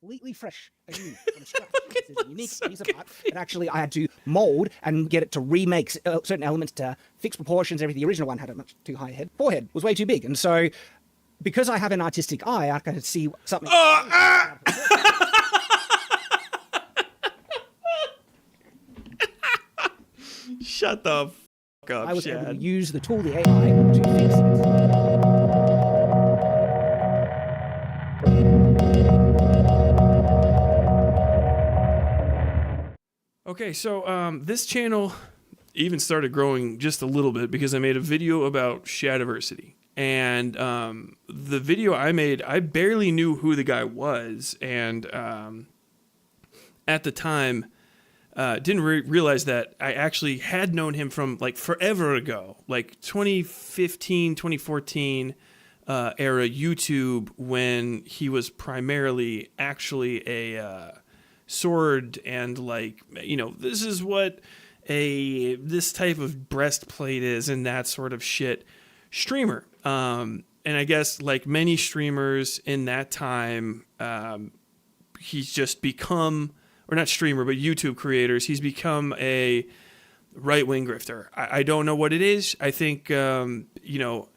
completely fresh and new from scratch. It's a unique piece of art. And actually, I had to mold and get it to remake certain elements to fix proportions. Everything. The original one had a much too high head. Forehead was way too big, and so because I have an artistic eye, I can see something. Shut the fuck up, I was Shad. able to use the tool, the AI, to fix it. Okay, so this channel even started growing just a little bit because I made a video about Shadiversity. And the video I made, I barely knew who the guy was. And at the time, didn't realize that I actually had known him from like forever ago, like 2015, 2014 era YouTube, when he was primarily actually a sword and like, you know, this is what this type of breastplate is and that sort of shit streamer. And I guess like many streamers in that time, he's just become, or not streamer, but YouTube creators, he's become a right-wing grifter. I don't know what it is. I think, you know,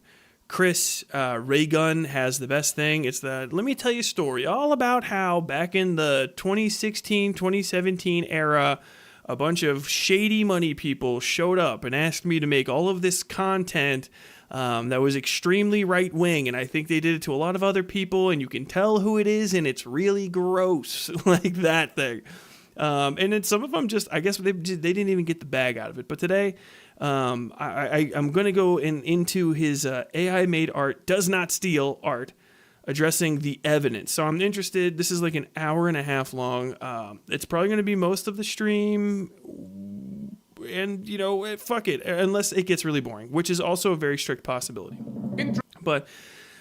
Chris Raygun has the best thing. It's the, let me tell you a story all about how back in the 2016, 2017 era, a bunch of shady money people showed up and asked me to make all of this content that was extremely right-wing, and I think they did it to a lot of other people, and you can tell who it is, and it's really gross, like that thing. And then some of them just, I guess they didn't even get the bag out of it. But today, I'm going to go into his AI-made art, does not steal art, addressing the evidence. So I'm interested. This is like an hour and a half long. It's probably going to be most of the stream. And, you know, fuck it, unless it gets really boring, which is also a very strict possibility. But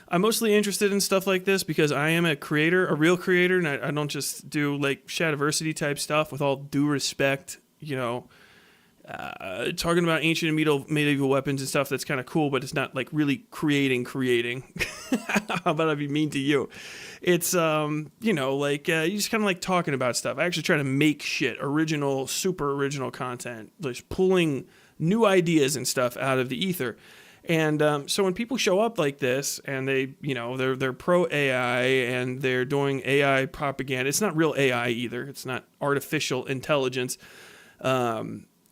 I'm mostly interested in stuff like this because I am a creator, a real creator, and I don't just do like Shadiversity type stuff. With all due respect, you know, talking about ancient and medieval weapons and stuff, that's kind of cool, but it's not like really creating. How about I be mean to you? It's, you know, like you just kind of like talking about stuff. I actually try to make shit, super original content, just pulling new ideas and stuff out of the ether. And so when people show up like this and they, you know, they're pro AI and they're doing AI propaganda, it's not real AI either. It's not artificial intelligence.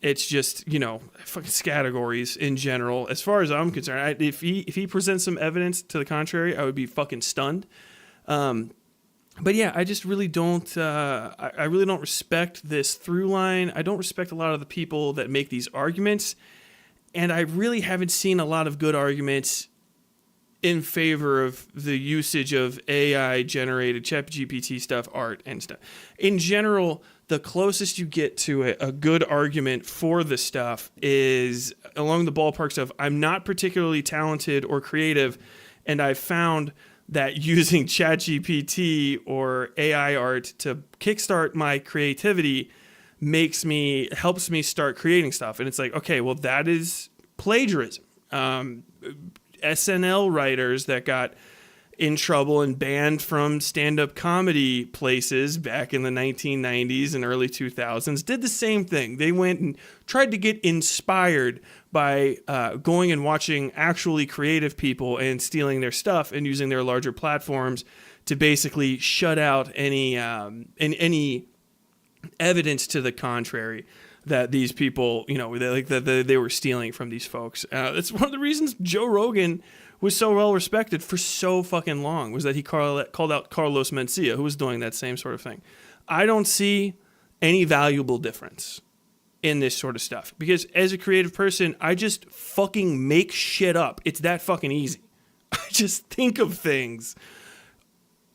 It's just, you know, fucking categories in general. As far as I'm concerned, if he presents some evidence to the contrary, I would be fucking stunned. But yeah, I just really don't. I really don't respect this through line. I don't respect a lot of the people that make these arguments, and I really haven't seen a lot of good arguments in favor of the usage of AI-generated ChatGPT stuff, art, and stuff. In general, the closest you get to a good argument for the stuff is along the ballparks of, I'm not particularly talented or creative, and I've found that using ChatGPT or AI art to kickstart my creativity helps me start creating stuff. And it's like, okay, well, that is plagiarism. SNL writers that got in trouble and banned from stand-up comedy places back in the 1990s and early 2000s did the same thing. They went and tried to get inspired by going and watching actually creative people and stealing their stuff and using their larger platforms to basically shut out any evidence to the contrary that these people, you know, they were stealing from these folks. That's one of the reasons Joe Rogan was so well respected for so fucking long, was that he called out Carlos Mencia, who was doing that same sort of thing. I don't see any valuable difference in this sort of stuff because as a creative person, I just fucking make shit up. It's that fucking easy. I just think of things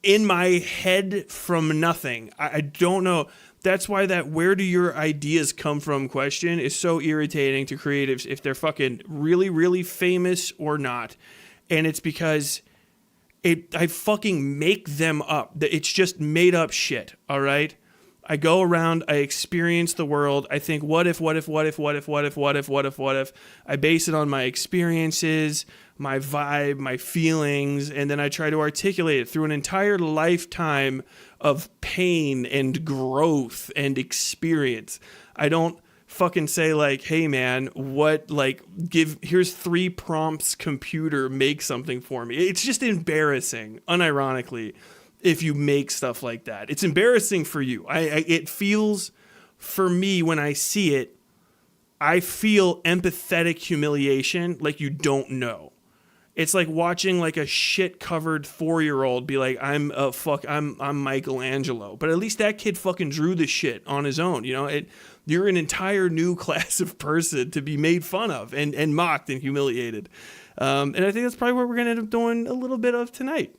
in my head from nothing. I don't know. That's why that where do your ideas come from question is so irritating to creatives if they're fucking really, really famous or not. And it's because I fucking make them up. It's just made up shit, all right? I go around, I experience the world, I think, what if? I base it on my experiences, my vibe, my feelings, and then I try to articulate it through an entire lifetime of pain and growth and experience. I don't fucking say like, hey man, here's 3 prompts, computer, make something for me. It's just embarrassing, unironically, if you make stuff like that. It's embarrassing for you. It feels, for me, when I see it, I feel empathetic humiliation, like you don't know. It's like watching like a shit-covered 4-year-old be like, I'm Michelangelo. But at least that kid fucking drew the shit on his own, you know? You're an entire new class of person to be made fun of and mocked and humiliated. And I think that's probably what we're going to end up doing a little bit of tonight.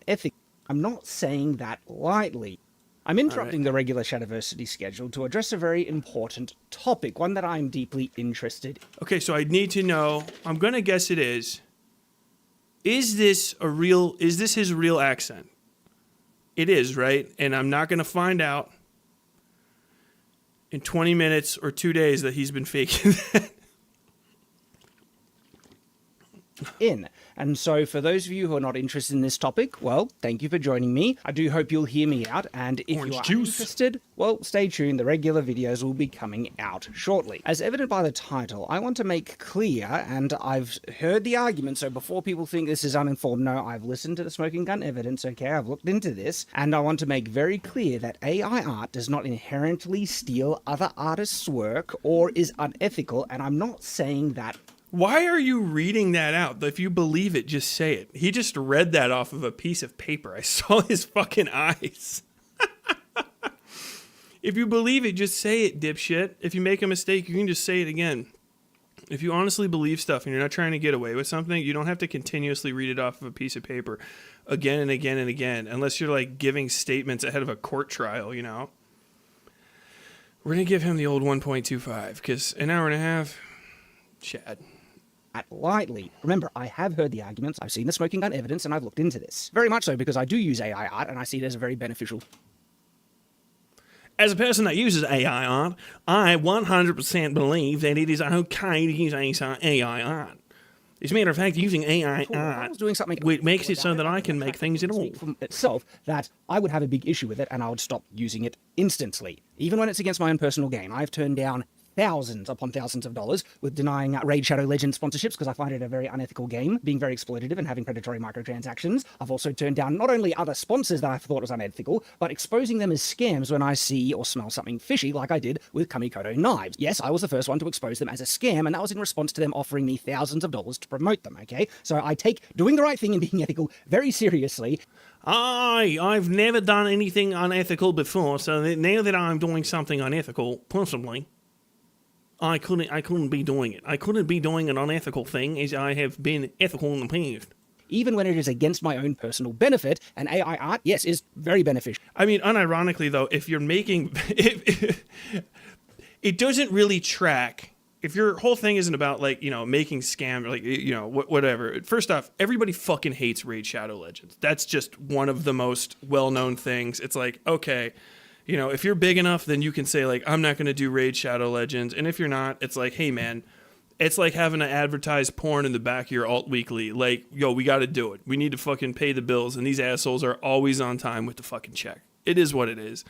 Ethic. I'm not saying that lightly. I'm interrupting the regular Shadiversity schedule to address a very important topic, one that I'm deeply interested in. Okay, so I need to know, I'm going to guess it is this his real accent? It is, right? And I'm not going to find out in 20 minutes or 2 days that he's been faking that. And so for those of you who are not interested in this topic, well, thank you for joining me. I do hope you'll hear me out, and if you are interested, well, stay tuned. The regular videos will be coming out shortly. As evident by the title, I want to make clear, and I've heard the argument, so before people think this is uninformed, no, I've listened to the smoking gun evidence, okay, I've looked into this, and I want to make very clear that AI art does not inherently steal other artists' work or is unethical, and I'm not saying that. Why are you reading that out? If you believe it, just say it. He just read that off of a piece of paper. I saw his fucking eyes. If you believe it, just say it, dipshit. If you make a mistake, you can just say it again. If you honestly believe stuff and you're not trying to get away with something, you don't have to continuously read it off of a piece of paper again and again and again, unless you're like giving statements ahead of a court trial, you know? We're going to give him the old 1.25 because an hour and a half, Shad. Lightly. Remember, I have heard the arguments, I've seen the smoking gun evidence, and I've looked into this. Very much so, because I do use AI art, and I see it as a very beneficial. As a person that uses AI art, I 100% believe that it is okay to use AI art. As a matter of fact, using AI art makes it so that I can make things at all. From itself, that I would have a big issue with it, and I would stop using it instantly. Even when it's against my own personal gain, I've turned down thousands upon thousands of dollars with denying Raid Shadow Legends sponsorships because I find it a very unethical game, being very exploitative and having predatory microtransactions. I've also turned down not only other sponsors that I thought was unethical, but exposing them as scams when I see or smell something fishy, like I did with Kamikoto knives. Yes, I was the first one to expose them as a scam, and that was in response to them offering me thousands of dollars to promote them, okay? So I take doing the right thing and being ethical very seriously. I've never done anything unethical before, so that now that I'm doing something unethical, possibly, I couldn't be doing it. I couldn't be doing an unethical thing as I have been ethical in the past. Even when it is against my own personal benefit, and AI art, yes, is very beneficial. I mean, unironically, though, if you're making... it doesn't really track. If your whole thing isn't about, like, you know, making scam, like, you know, whatever. First off, everybody fucking hates Raid Shadow Legends. That's just one of the most well-known things. It's like, okay... You know, if you're big enough, then you can say, like, I'm not going to do Raid Shadow Legends. And if you're not, it's like, hey, man, it's like having to advertise porn in the back of your alt weekly. Like, yo, we got to do it. We need to fucking pay the bills. And these assholes are always on time with the fucking check. It is what it is.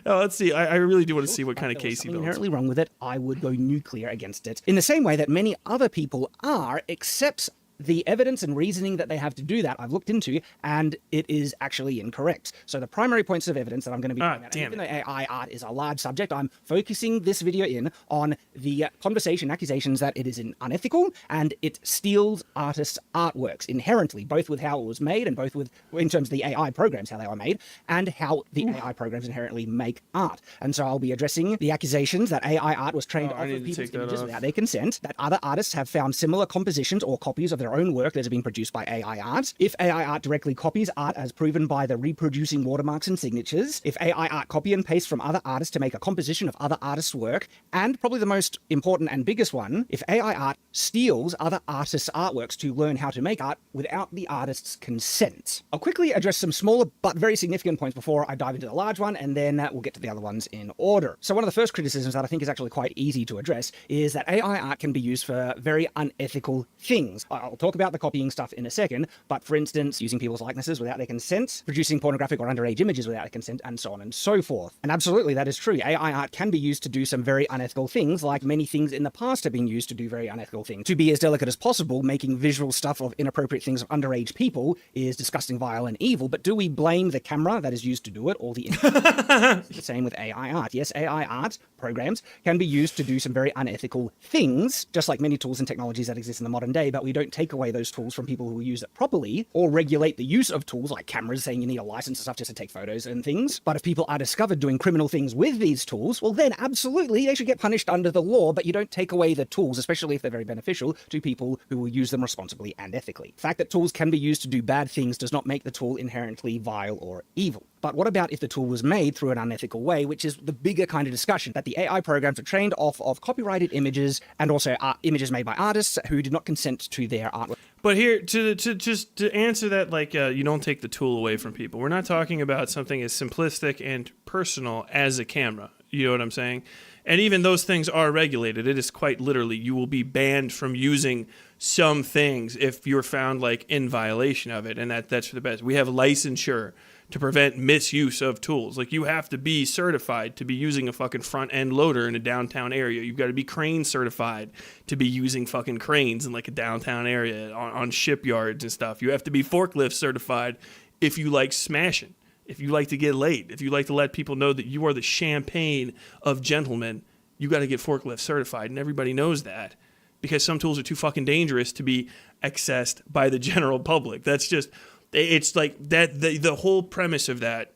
Now, let's see. I really do want to see what kind of case he builds. Inherently wrong with it, I would go nuclear against it. In the same way that many other people are, except the evidence and reasoning that they have to do that, I've looked into, and it is actually incorrect. So the primary points of evidence that I'm going to be talking about, even though AI art is a large subject, I'm focusing this video in on the conversation, accusations that it is unethical and it steals artists' artworks inherently, both with how it was made and both with, in terms of the AI programs, how they are made, and how the AI programs inherently make art. And so I'll be addressing the accusations that AI art was trained off of people's images without their consent, that other artists have found similar compositions or copies of their own work that has been produced by AI art. If AI art directly copies art as proven by the reproducing watermarks and signatures, if AI art copy and paste from other artists to make a composition of other artists' work, and probably the most important and biggest one, if AI art steals other artists' artworks to learn how to make art without the artist's consent. I'll quickly address some smaller but very significant points before I dive into the large one, and then we'll get to the other ones in order. So one of the first criticisms that I think is actually quite easy to address is that AI art can be used for very unethical things. I'll talk about the copying stuff in a second, but for instance, using people's likenesses without their consent, producing pornographic or underage images without their consent, and so on and so forth. And absolutely, that is true. AI art can be used to do some very unethical things, like many things in the past have been used to do very unethical things. To be as delicate as possible, making visual stuff of inappropriate things of underage people is disgusting, vile, and evil, but do we blame the camera that is used to do it, or the the same with AI art? Yes, AI art programs can be used to do some very unethical things, just like many tools and technologies that exist in the modern day, but we don't take away those tools from people who use it properly, or regulate the use of tools like cameras, saying you need a license and stuff just to take photos and things. But if people are discovered doing criminal things with these tools, well then absolutely they should get punished under the law, but you don't take away the tools, especially if they're very beneficial to people who will use them responsibly and ethically. The fact that tools can be used to do bad things does not make the tool inherently vile or evil. But what about if the tool was made through an unethical way, which is the bigger kind of discussion, that the AI programs are trained off of copyrighted images and also images made by artists who did not consent to their artwork. But here, to answer that, like, you don't take the tool away from people. We're not talking about something as simplistic and personal as a camera. You know what I'm saying? And even those things are regulated. It is quite literally, you will be banned from using some things if you're found, like, in violation of it. And that's for the best. We have licensure to prevent misuse of tools. Like, you have to be certified to be using a fucking front-end loader in a downtown area. You've got to be crane certified to be using fucking cranes in, like, a downtown area on shipyards and stuff. You have to be forklift certified if you like smashing, if you like to get laid, if you like to let people know that you are the champagne of gentlemen. You got to get forklift certified, and everybody knows that because some tools are too fucking dangerous to be accessed by the general public. That's just... It's like that. The whole premise of that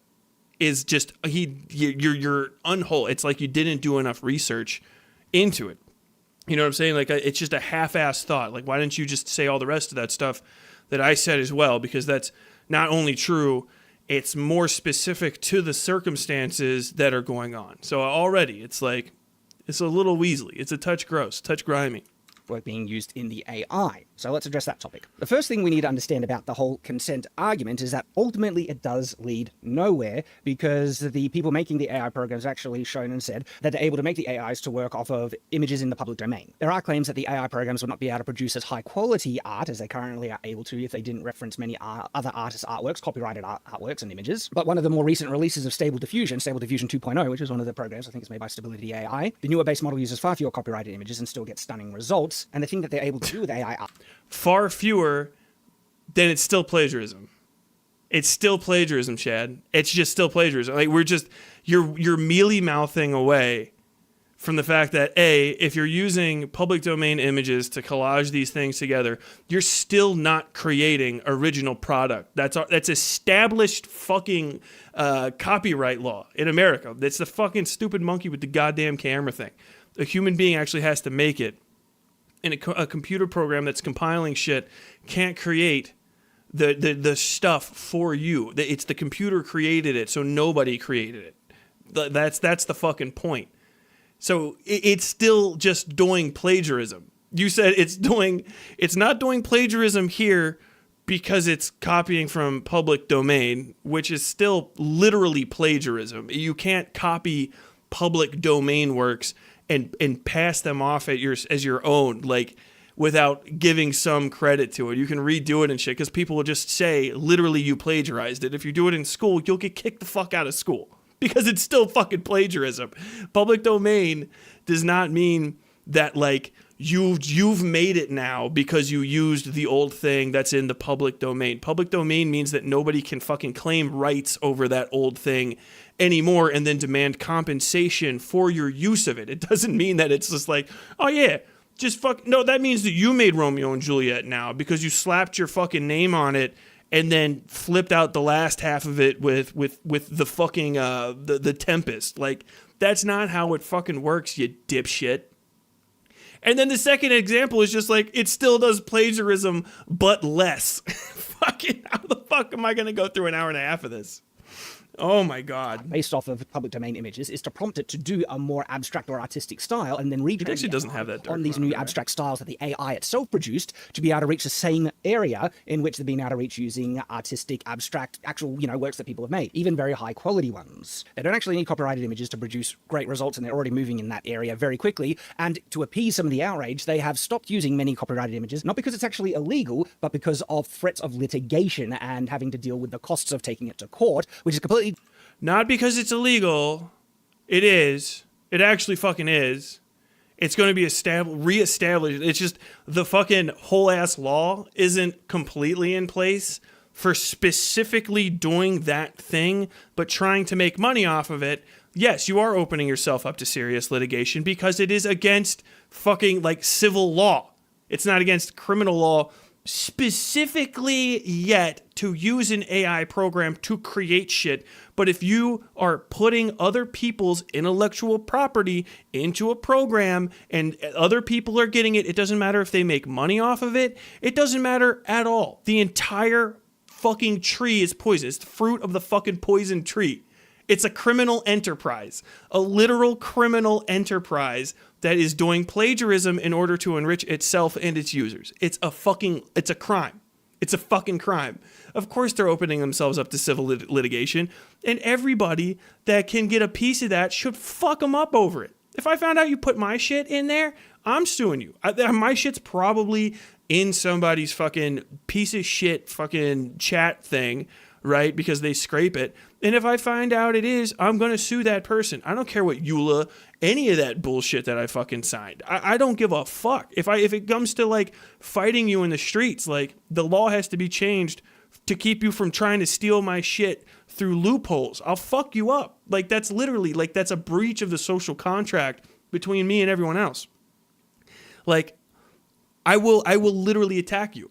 is just you're unwhole. It's like you didn't do enough research into it. You know what I'm saying? Like, it's just a half-assed thought. Like, why didn't you just say all the rest of that stuff that I said as well? Because that's not only true, it's more specific to the circumstances that are going on. So already, it's like it's a little weaselly. It's a touch gross, touch grimy. Work being used in the AI. So let's address that topic. The first thing we need to understand about the whole consent argument is that ultimately it does lead nowhere, because the people making the AI programs actually shown and said that they're able to make the AIs to work off of images in the public domain. There are claims that the AI programs would not be able to produce as high quality art as they currently are able to if they didn't reference many other artists' artworks, copyrighted artworks and images. But one of the more recent releases of Stable Diffusion 2.0, which is one of the programs I think is made by Stability AI, the newer base model uses far fewer copyrighted images and still gets stunning results. And the thing that they're able to do with AI art, far fewer, then it's still plagiarism. It's still plagiarism, Chad. It's just still plagiarism. Like, you're mealy-mouthing away from the fact that, A, if you're using public domain images to collage these things together, you're still not creating original product. That's established fucking copyright law in America. That's the fucking stupid monkey with the goddamn camera thing. A human being actually has to make it. And a computer program that's compiling shit can't create the stuff for you. It's the computer created it, so nobody created it. That's the fucking point. So it's still just doing plagiarism. You said it's not doing plagiarism here because it's copying from public domain, which is still literally plagiarism. You can't copy public domain works and pass them off as your own, like, without giving some credit to it. You can redo it and shit, because people will just say, literally, you plagiarized it. If you do it in school, you'll get kicked the fuck out of school, because it's still fucking plagiarism. Public domain does not mean that, like, you've made it now because you used the old thing that's in the public domain. Public domain means that nobody can fucking claim rights over that old thing anymore and then demand compensation for your use of it. It doesn't mean that it's just like, oh yeah, just fuck. No, that means that you made Romeo and Juliet now because you slapped your fucking name on it and then flipped out the last half of it with the fucking the Tempest. Like, that's not how it fucking works, you dipshit. And then the second example is just like, it still does plagiarism, but less. Fucking, how the fuck am I going to go through an hour and a half of this? Oh my God. based off of public domain images is to prompt it to do a more abstract or artistic style and then retrain It actually doesn't have that dark on these mode, new right? abstract styles that the AI itself produced to be able to reach the same area in which they've been able to reach using artistic, abstract, actual, works that people have made, even very high quality ones. They don't actually need copyrighted images to produce great results, and they're already moving in that area very quickly. And to appease some of the outrage, they have stopped using many copyrighted images, not because it's actually illegal, but because of threats of litigation and having to deal with the costs of taking it to court, which is completely... Not because it's illegal. It is. It actually fucking is. It's going to be reestablished. It's just the fucking whole ass law isn't completely in place for specifically doing that thing, but trying to make money off of it. Yes, you are opening yourself up to serious litigation because it is against fucking like civil law. It's not against criminal law specifically yet to use an AI program to create shit. But if you are putting other people's intellectual property into a program and other people are getting it, it doesn't matter if they make money off of it. It doesn't matter at all. The entire fucking tree is poison. It's the fruit of the fucking poison tree. It's a criminal enterprise, a literal criminal enterprise that is doing plagiarism in order to enrich itself and its users. It's a crime. It's a fucking crime. Of course they're opening themselves up to civil litigation, and everybody that can get a piece of that should fuck them up over it. If I found out you put my shit in there, I'm suing you. My shit's probably in somebody's fucking piece of shit fucking chat thing, right? Because they scrape it. And if I find out it is, I'm going to sue that person. I don't care what EULA, any of that bullshit that I fucking signed. I don't give a fuck. If it comes to like fighting you in the streets, like the law has to be changed to keep you from trying to steal my shit through loopholes. I'll fuck you up. Like that's literally like that's a breach of the social contract between me and everyone else. Like I will literally attack you.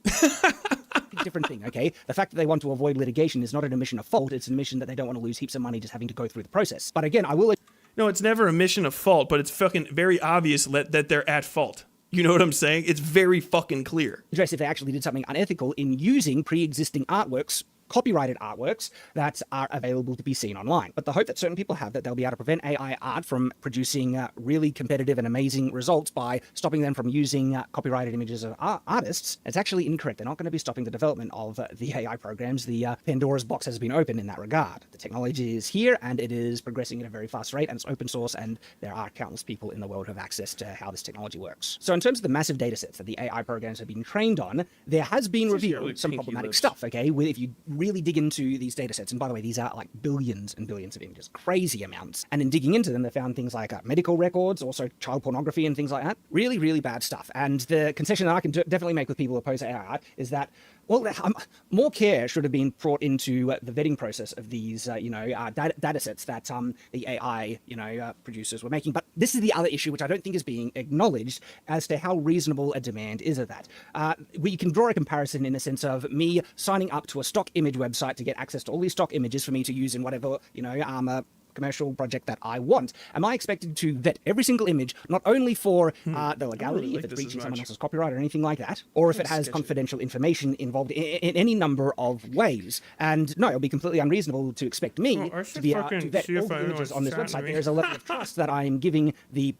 Different thing, okay? The fact that they want to avoid litigation is not an admission of fault. It's an admission that they don't want to lose heaps of money just having to go through the process. But again, I will... No, it's never a mission of fault, but it's fucking very obvious that they're at fault. You know what I'm saying? It's very fucking clear. Address if they actually did something unethical in using pre-existing artworks, copyrighted artworks that are available to be seen online. But the hope that certain people have that they'll be able to prevent AI art from producing really competitive and amazing results by stopping them from using copyrighted images of artists is actually incorrect. They're not going to be stopping the development of the AI programs. The Pandora's box has been opened in that regard. The technology is here and it is progressing at a very fast rate, and it's open source, and there are countless people in the world who have access to how this technology works. So in terms of the massive data sets that the AI programs have been trained on, there has been revealed some problematic stuff, okay? If you really dig into these data sets, and by the way, these are like billions and billions of images, crazy amounts. And in digging into them, they found things like medical records, also child pornography and things like that. Really, really bad stuff. And the concession that I can definitely make with people opposed to AI art is that, well, more care should have been brought into the vetting process of these, data sets that the AI, producers were making. But this is the other issue, which I don't think is being acknowledged as to how reasonable a demand is of that. We can draw a comparison in the sense of me signing up to a stock image website to get access to all these stock images for me to use in whatever, commercial project that I want. Am I expected to vet every single image, not only for the legality, if it's breaching someone else's copyright or anything like that, or if it has confidential information involved in any number of ways? And no, it'll be completely unreasonable to expect me to be able to vet all the images on this website. There's a level of trust that I'm giving the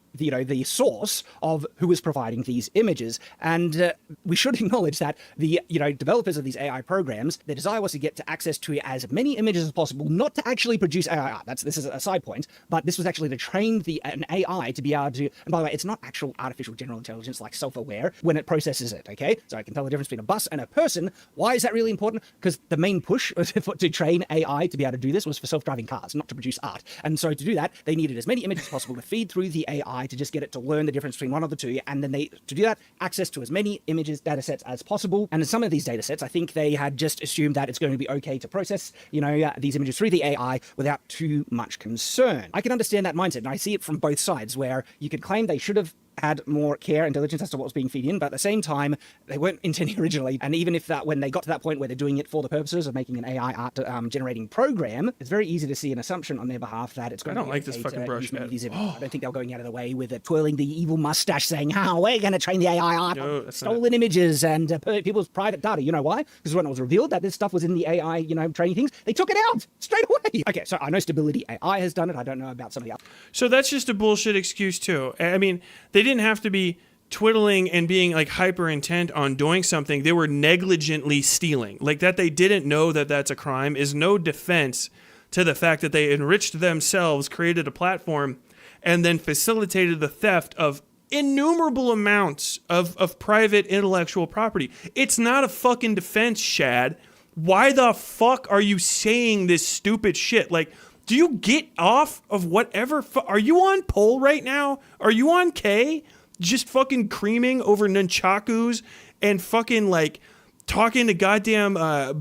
source of who is providing these images. And we should acknowledge that the developers of these AI programs, their desire was to get to access to as many images as possible, not to actually produce AI art. This is a side point, but this was actually to train an AI to be able to, and by the way, it's not actual artificial general intelligence like self-aware when it processes it, okay? So I can tell the difference between a bus and a person. Why is that really important? Because the main push to train AI to be able to do this was for self-driving cars, not to produce art. And so to do that, they needed as many images as possible to feed through the AI to just get it to learn the difference between one of the two, and then to do that, access to as many images, data sets as possible. And in some of these data sets, I think they had just assumed that it's going to be okay to process, these images through the AI without too much concern. I can understand that mindset, and I see it from both sides, where you could claim they should have had more care and diligence as to what was being fed in, but at the same time, they weren't intending originally. And even if that, when they got to that point where they're doing it for the purposes of making an AI art generating program, it's very easy to see an assumption on their behalf that it's going to be like this fucking brush, man. I don't think they're going out of the way with it, twirling the evil mustache saying, we're going to train the AI art on stolen images and people's private data. You know why? Because when it was revealed that this stuff was in the AI, training things, they took it out straight away. Okay, so I know Stability AI has done it. I don't know about some of the others. So that's just a bullshit excuse too. I mean, they didn't have to be twiddling and being like hyper intent on doing something. They were negligently stealing. Like that they didn't know that that's a crime is no defense to the fact that they enriched themselves, created a platform, and then facilitated the theft of innumerable amounts of private intellectual property. It's not a fucking defense, Shad. Why the fuck are you saying this stupid shit? Like, do you get off of whatever? Are you on Poll right now? Are you on K? Just fucking creaming over nunchakus and fucking like talking to goddamn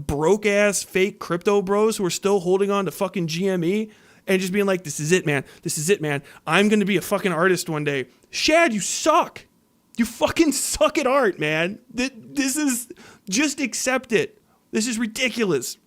broke ass fake crypto bros who are still holding on to fucking GME and just being like, this is it, man. This is it, man. I'm going to be a fucking artist one day. Shad, you suck. You fucking suck at art, man. This is, just accept it. This is ridiculous.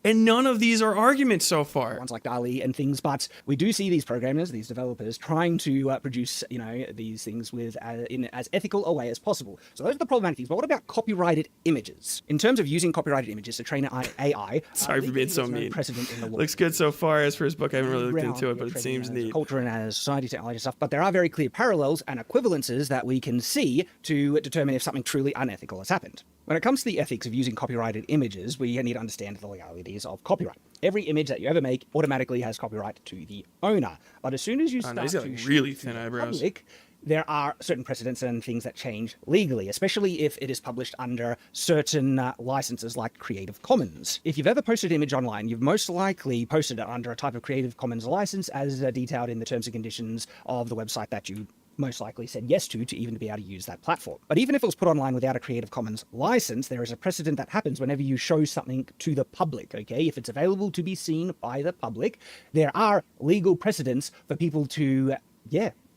And none of these are arguments so far. Ones like DALL-E and things, but we do see these programmers, these developers, trying to produce, these things with in as ethical a way as possible. So those are the problematic things. But what about copyrighted images? In terms of using copyrighted images to train an AI, sorry for being so mean. Precedent in the law. Looks good so far. As for his book, I haven't really looked into it, but it seems neat. Culture and as society, technology stuff. But there are very clear parallels and equivalences that we can see to determine if something truly unethical has happened. When it comes to the ethics of using copyrighted images, we need to understand the legalities of copyright. Every image that you ever make automatically has copyright to the owner. But as soon as you start to really thin eyebrows. Public, there are certain precedents and things that change legally, especially if it is published under certain licenses like Creative Commons. If you've ever posted an image online, you've most likely posted it under a type of Creative Commons license as detailed in the terms and conditions of the website that you most likely said yes to even be able to use that platform. But even if it was put online without a Creative Commons license, there is a precedent that happens whenever you show something to the public, okay? If it's available to be seen by the public, there are legal precedents for people to,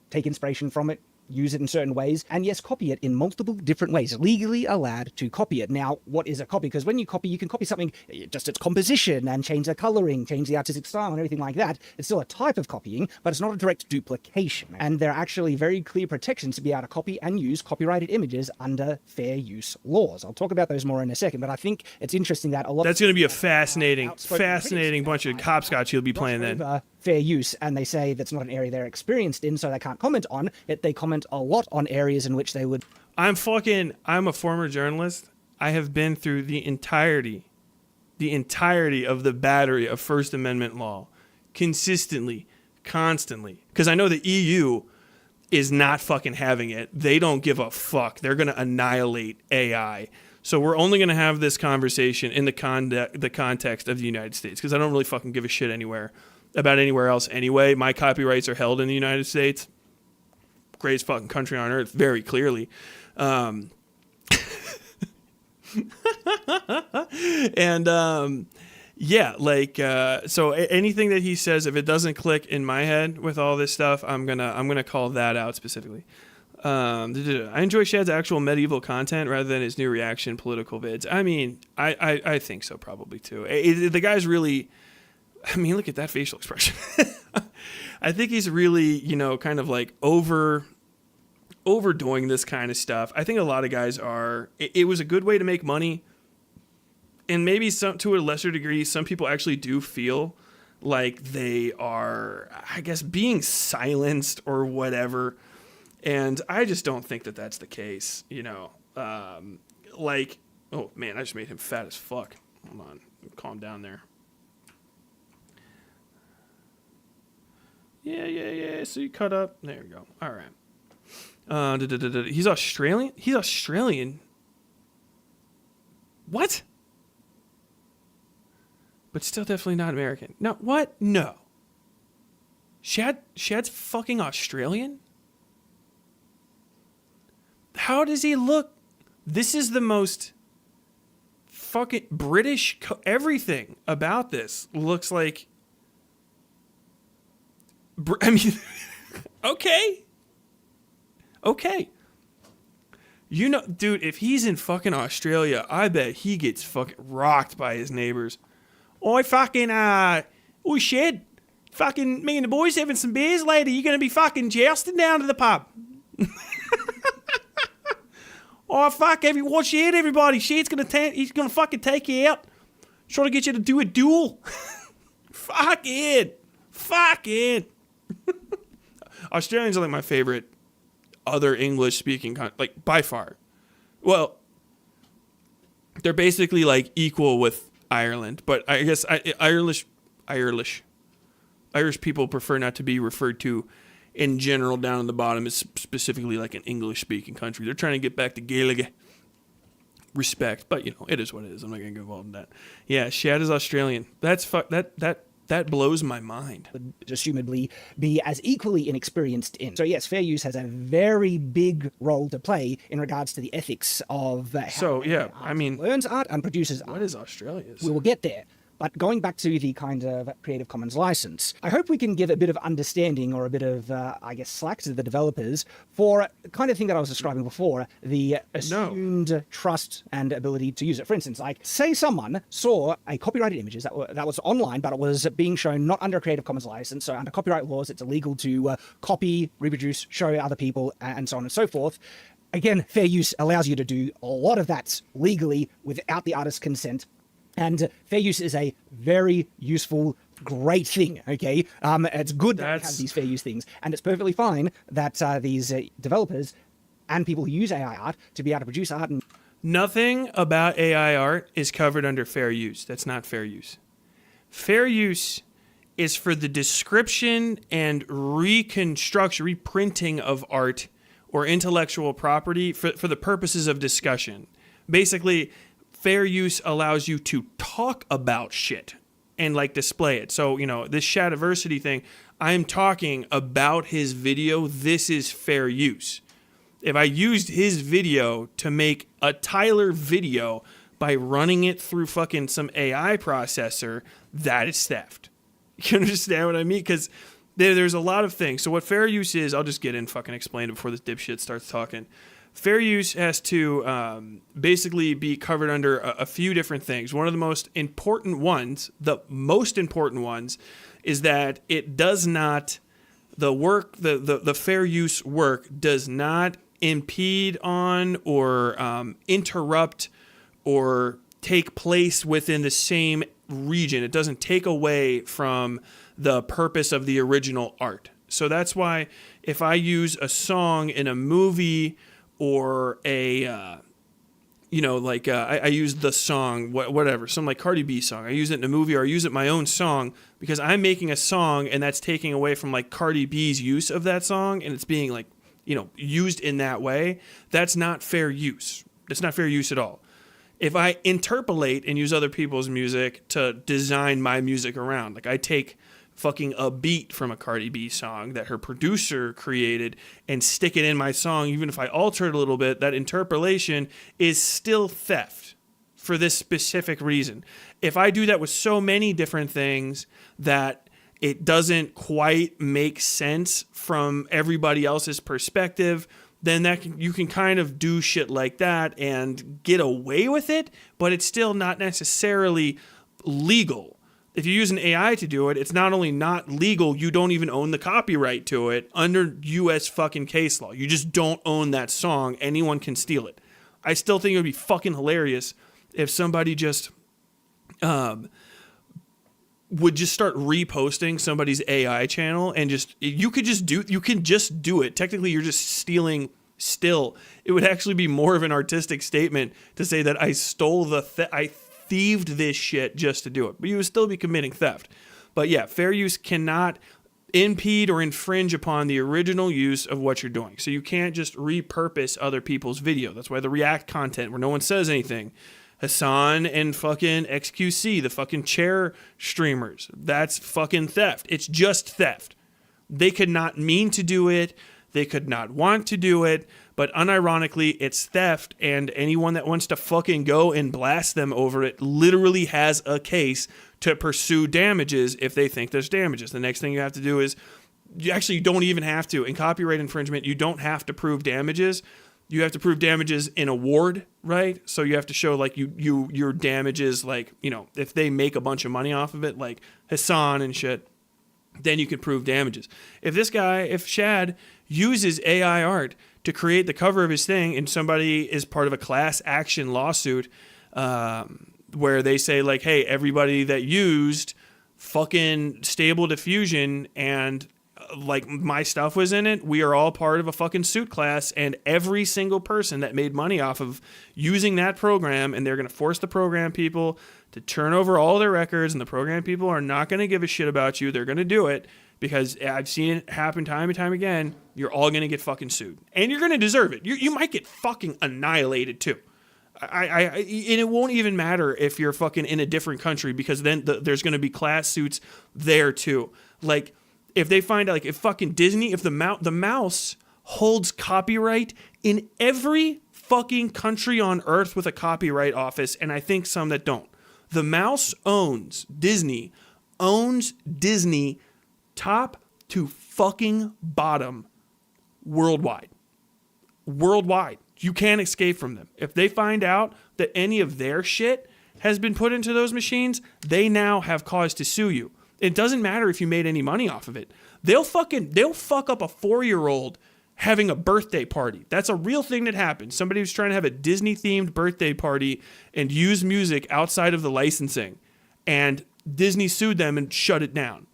take inspiration from it, use it in certain ways, and yes, copy it in multiple different ways, legally allowed to copy it. Now, what is a copy? Because when you copy, you can copy something, just its composition, and change the coloring, change the artistic style, and everything like that. It's still a type of copying, but it's not a direct duplication. And there are actually very clear protections to be able to copy and use copyrighted images under fair use laws. I'll talk about those more in a second, but I think it's interesting that a lot That's going to be a fascinating bunch of hopscotch you'll be playing then. Fair use, and they say that's not an area they're experienced in, so they can't comment on it. They comment a lot on areas in which they would. I'm a former journalist. I have been through the entirety of the battery of First Amendment law, consistently, constantly, because I know the EU is not fucking having it. They don't give a fuck. They're going to annihilate AI. So we're only going to have this conversation in the context of the United States, because I don't really fucking give a shit about anywhere else anyway. My copyrights are held in the United States. Greatest fucking country on earth, very clearly. So anything that he says, if it doesn't click in my head with all this stuff, I'm gonna call that out specifically. I enjoy Shad's actual medieval content rather than his new reaction political vids. I mean, I think so probably too. The guy's really, I mean, look at that facial expression. I think he's really, kind of like overdoing this kind of stuff. I think a lot of guys are. It was a good way to make money. And maybe to a lesser degree, some people actually do feel like they are, I guess, being silenced or whatever. And I just don't think that that's the case, oh man, I just made him fat as fuck. Hold on, calm down there. Yeah. So you cut up. There you go. All right. He's Australian? He's Australian. What? But still definitely not American. No, what? No. Shad's fucking Australian? How does he look? This is the most fucking British. Everything about this looks like. I mean, okay. Okay. You know, dude, if he's in fucking Australia, I bet he gets fucking rocked by his neighbors. Oh, shit. Fucking me and the boys having some beers later. You're going to be fucking jousting down to the pub. Oh, fuck, watch out, everybody. Shit's he's going to fucking take you out. Trying to get you to do a duel. Fuck it. Australians are like my favorite other English speaking, like by far. Well, they're basically like equal with Ireland, but I guess Irish people prefer not to be referred to in general down at the bottom as specifically like an English speaking country. They're trying to get back to Gaelic respect, but you know, it is what it is. I'm not going to get involved in that. Yeah, Shad is Australian. That blows my mind. Would assumably be as equally inexperienced in. So yes, fair use has a very big role to play in regards to the ethics of how learns art and produces art. What is Australia's? We will get there. But going back to the kind of Creative Commons license, I hope we can give a bit of understanding or a bit of, slack to the developers for the kind of thing that I was describing before, the assumed trust and ability to use it. For instance, like, say someone saw a copyrighted images that was online, but it was being shown not under a Creative Commons license. So under copyright laws, it's illegal to copy, reproduce, show other people, and so on and so forth. Again, fair use allows you to do a lot of that legally without the artist's consent. And fair use is a very useful, great thing, okay? It's good that we have these fair use things. And it's perfectly fine that these developers and people who use AI art to be able to produce art. Nothing about AI art is covered under fair use. That's not fair use. Fair use is for the description and reconstruction, reprinting of art or intellectual property for the purposes of discussion. Basically, fair use allows you to talk about shit and like display it. So, you know, this Shadiversity thing, I'm talking about his video. This is fair use. If I used his video to make a Tyler video by running it through fucking some AI processor, that is theft. You understand what I mean? Because there's a lot of things. So what fair use is, I'll just get in fucking explain it before this dipshit starts talking. Fair use has to basically be covered under a few different things. One of the most important ones, is that it does not, the fair use work does not impede on or interrupt or take place within the same region. It doesn't take away from the purpose of the original art. So that's why if I use a song in a movie or I use the song, whatever, some like Cardi B song. I use it in a movie or I use it in my own song because I'm making a song and that's taking away from like Cardi B's use of that song and it's being like, you know, used in that way. That's not fair use. That's not fair use at all. If I interpolate and use other people's music to design my music around, like I take fucking a beat from a Cardi B song that her producer created and stick it in my song, even if I alter it a little bit, that interpolation is still theft for this specific reason. If I do that with so many different things that it doesn't quite make sense from everybody else's perspective, then you can kind of do shit like that and get away with it, but it's still not necessarily legal. If you use an AI to do it, it's not only not legal, you don't even own the copyright to it under U.S. fucking case law. You just don't own that song. Anyone can steal it. I still think it would be fucking hilarious if somebody just would just start reposting somebody's AI channel and you can just do it. Technically, you're just stealing still. It would actually be more of an artistic statement to say that I stole I thieved this shit just to do it, but you would still be committing theft. But yeah, fair use cannot impede or infringe upon the original use of what you're doing. So you can't just repurpose other people's video. That's why the React content where no one says anything, Hassan and fucking XQC, the fucking chair streamers, that's fucking theft. It's just theft. They could not mean to do it. They could not want to do it, but unironically, it's theft, and anyone that wants to fucking go and blast them over it literally has a case to pursue damages if they think there's damages. The next thing you have to do is you actually don't even have to. In copyright infringement, you don't have to prove damages. You have to prove damages in award, right? So you have to show like your damages, like, you know, if they make a bunch of money off of it, like Hassan and shit, then you can prove damages. If Shad uses AI art to create the cover of his thing and somebody is part of a class action lawsuit where they say like, hey, everybody that used fucking Stable Diffusion and like my stuff was in it, we are all part of a fucking suit class, and every single person that made money off of using that program, and they're going to force the program people to turn over all their records, and the program people are not going to give a shit about you. They're going to do it because I've seen it happen time and time again. You're all going to get fucking sued, and you're going to deserve it. You might get fucking annihilated too. And it won't even matter if you're fucking in a different country, because then there's going to be class suits there too. Like, if they find out, like, if fucking Disney, if the mouse holds copyright in every fucking country on earth with a copyright office, and I think some that don't. The mouse owns Disney top to fucking bottom worldwide. Worldwide. You can't escape from them. If they find out that any of their shit has been put into those machines, they now have cause to sue you. It doesn't matter if you made any money off of it. They'll fuck up a 4-year-old having a birthday party. That's a real thing that happens. Somebody was trying to have a Disney-themed birthday party and use music outside of the licensing, and Disney sued them and shut it down.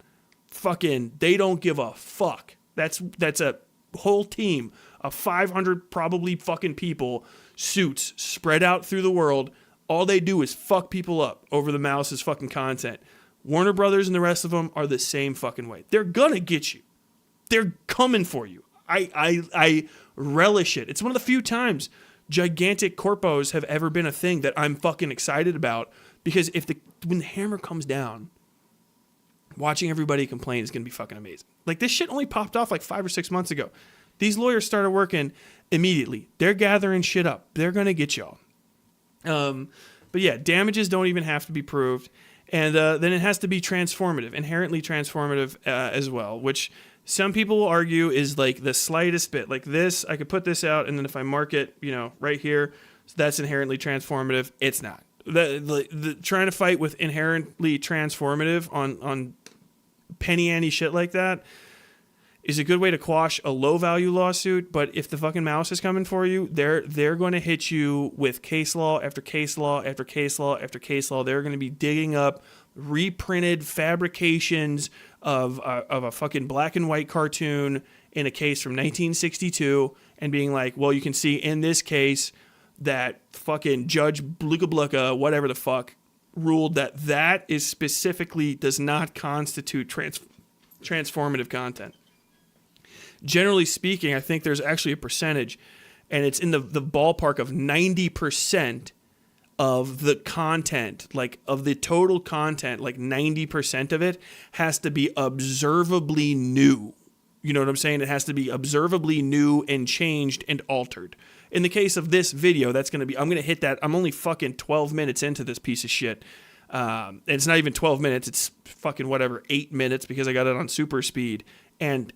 Fucking, they don't give a fuck. That's a whole team of 500 probably fucking people, suits spread out through the world. All they do is fuck people up over the mouse's fucking content. Warner Brothers and the rest of them are the same fucking way. They're gonna get you. They're coming for you. I relish it. It's one of the few times gigantic corpos have ever been a thing that I'm fucking excited about, because when the hammer comes down, watching everybody complain is gonna be fucking amazing. Like, this shit only popped off like 5 or 6 months ago. These lawyers started working immediately. They're gathering shit up. They're gonna get y'all. But yeah, damages don't even have to be proved. And then it has to be transformative, inherently transformative as well, which some people will argue is like the slightest bit. Like this, I could put this out, and then if I mark it, you know, right here, so that's inherently transformative. It's not. The trying to fight with inherently transformative on penny ante shit like that is a good way to quash a low value lawsuit. But if the fucking mouse is coming for you, they're going to hit you with case law after case law after case law after case law. They're going to be digging up reprinted fabrications of a fucking black and white cartoon in a case from 1962 and being like, well, you can see in this case that fucking Judge Bluka Bluka, whatever the fuck, ruled that is specifically does not constitute transformative content. Generally speaking, I think there's actually a percentage, and it's in the ballpark of 90% of the content, like of the total content, like 90% of it has to be observably new. You know what I'm saying? It has to be observably new and changed and altered. In the case of this video, that's going to be, I'm going to hit that. I'm only fucking 12 minutes into this piece of shit. And it's not even 12 minutes. It's fucking whatever, 8 minutes, because I got it on super speed. And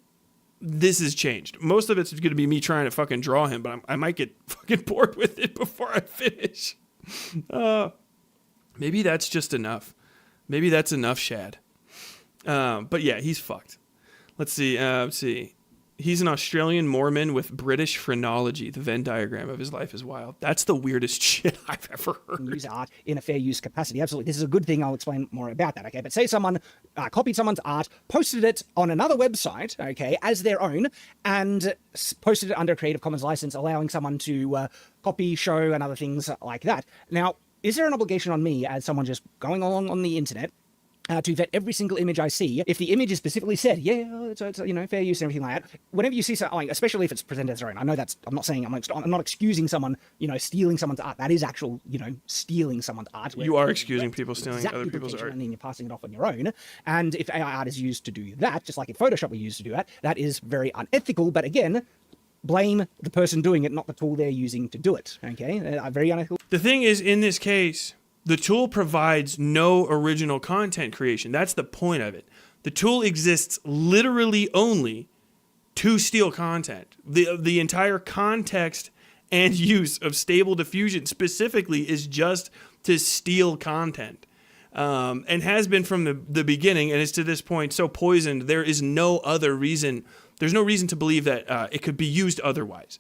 this has changed. Most of it's going to be me trying to fucking draw him, but I might get fucking bored with it before I finish. Maybe that's just enough. Maybe that's enough, Shad. But yeah, he's fucked. Let's see. He's an Australian Mormon with British phrenology. The Venn diagram of his life is wild. That's the weirdest shit I've ever heard. Use art in a fair use capacity. Absolutely. This is a good thing. I'll explain more about that, okay? But say someone copied someone's art, posted it on another website, okay, as their own, and posted it under a Creative Commons license, allowing someone to copy, show, and other things like that. Now, is there an obligation on me as someone just going along on the internet to vet every single image I see? If the image is specifically said, yeah, it's you know, fair use and everything like that. Whenever you see something, like, especially if it's presented as their own, I know that's, I'm not excusing someone, you know, stealing someone's art. That is actual, you know, stealing someone's art. You are excusing people stealing exactly other people's art. And then you're passing it off on your own. And if AI art is used to do that, just like in Photoshop we used to do that, that is very unethical. But again, blame the person doing it, not the tool they're using to do it. Okay, very unethical. The thing is, in this case, the tool provides no original content creation. That's the point of it. The tool exists literally only to steal content. The entire context and use of Stable Diffusion specifically is just to steal content. And has been from the beginning, and is to this point so poisoned, there is no other reason. There's no reason to believe that it could be used otherwise.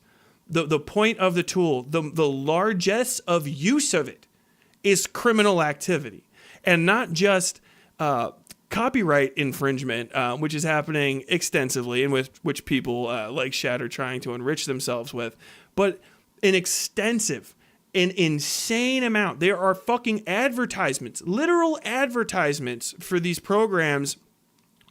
The point of the tool, the largesse of use of it, is criminal activity, and not just copyright infringement, which is happening extensively, and with which people like Shad are trying to enrich themselves with, but an extensive, an insane amount. There are fucking advertisements, literal advertisements for these programs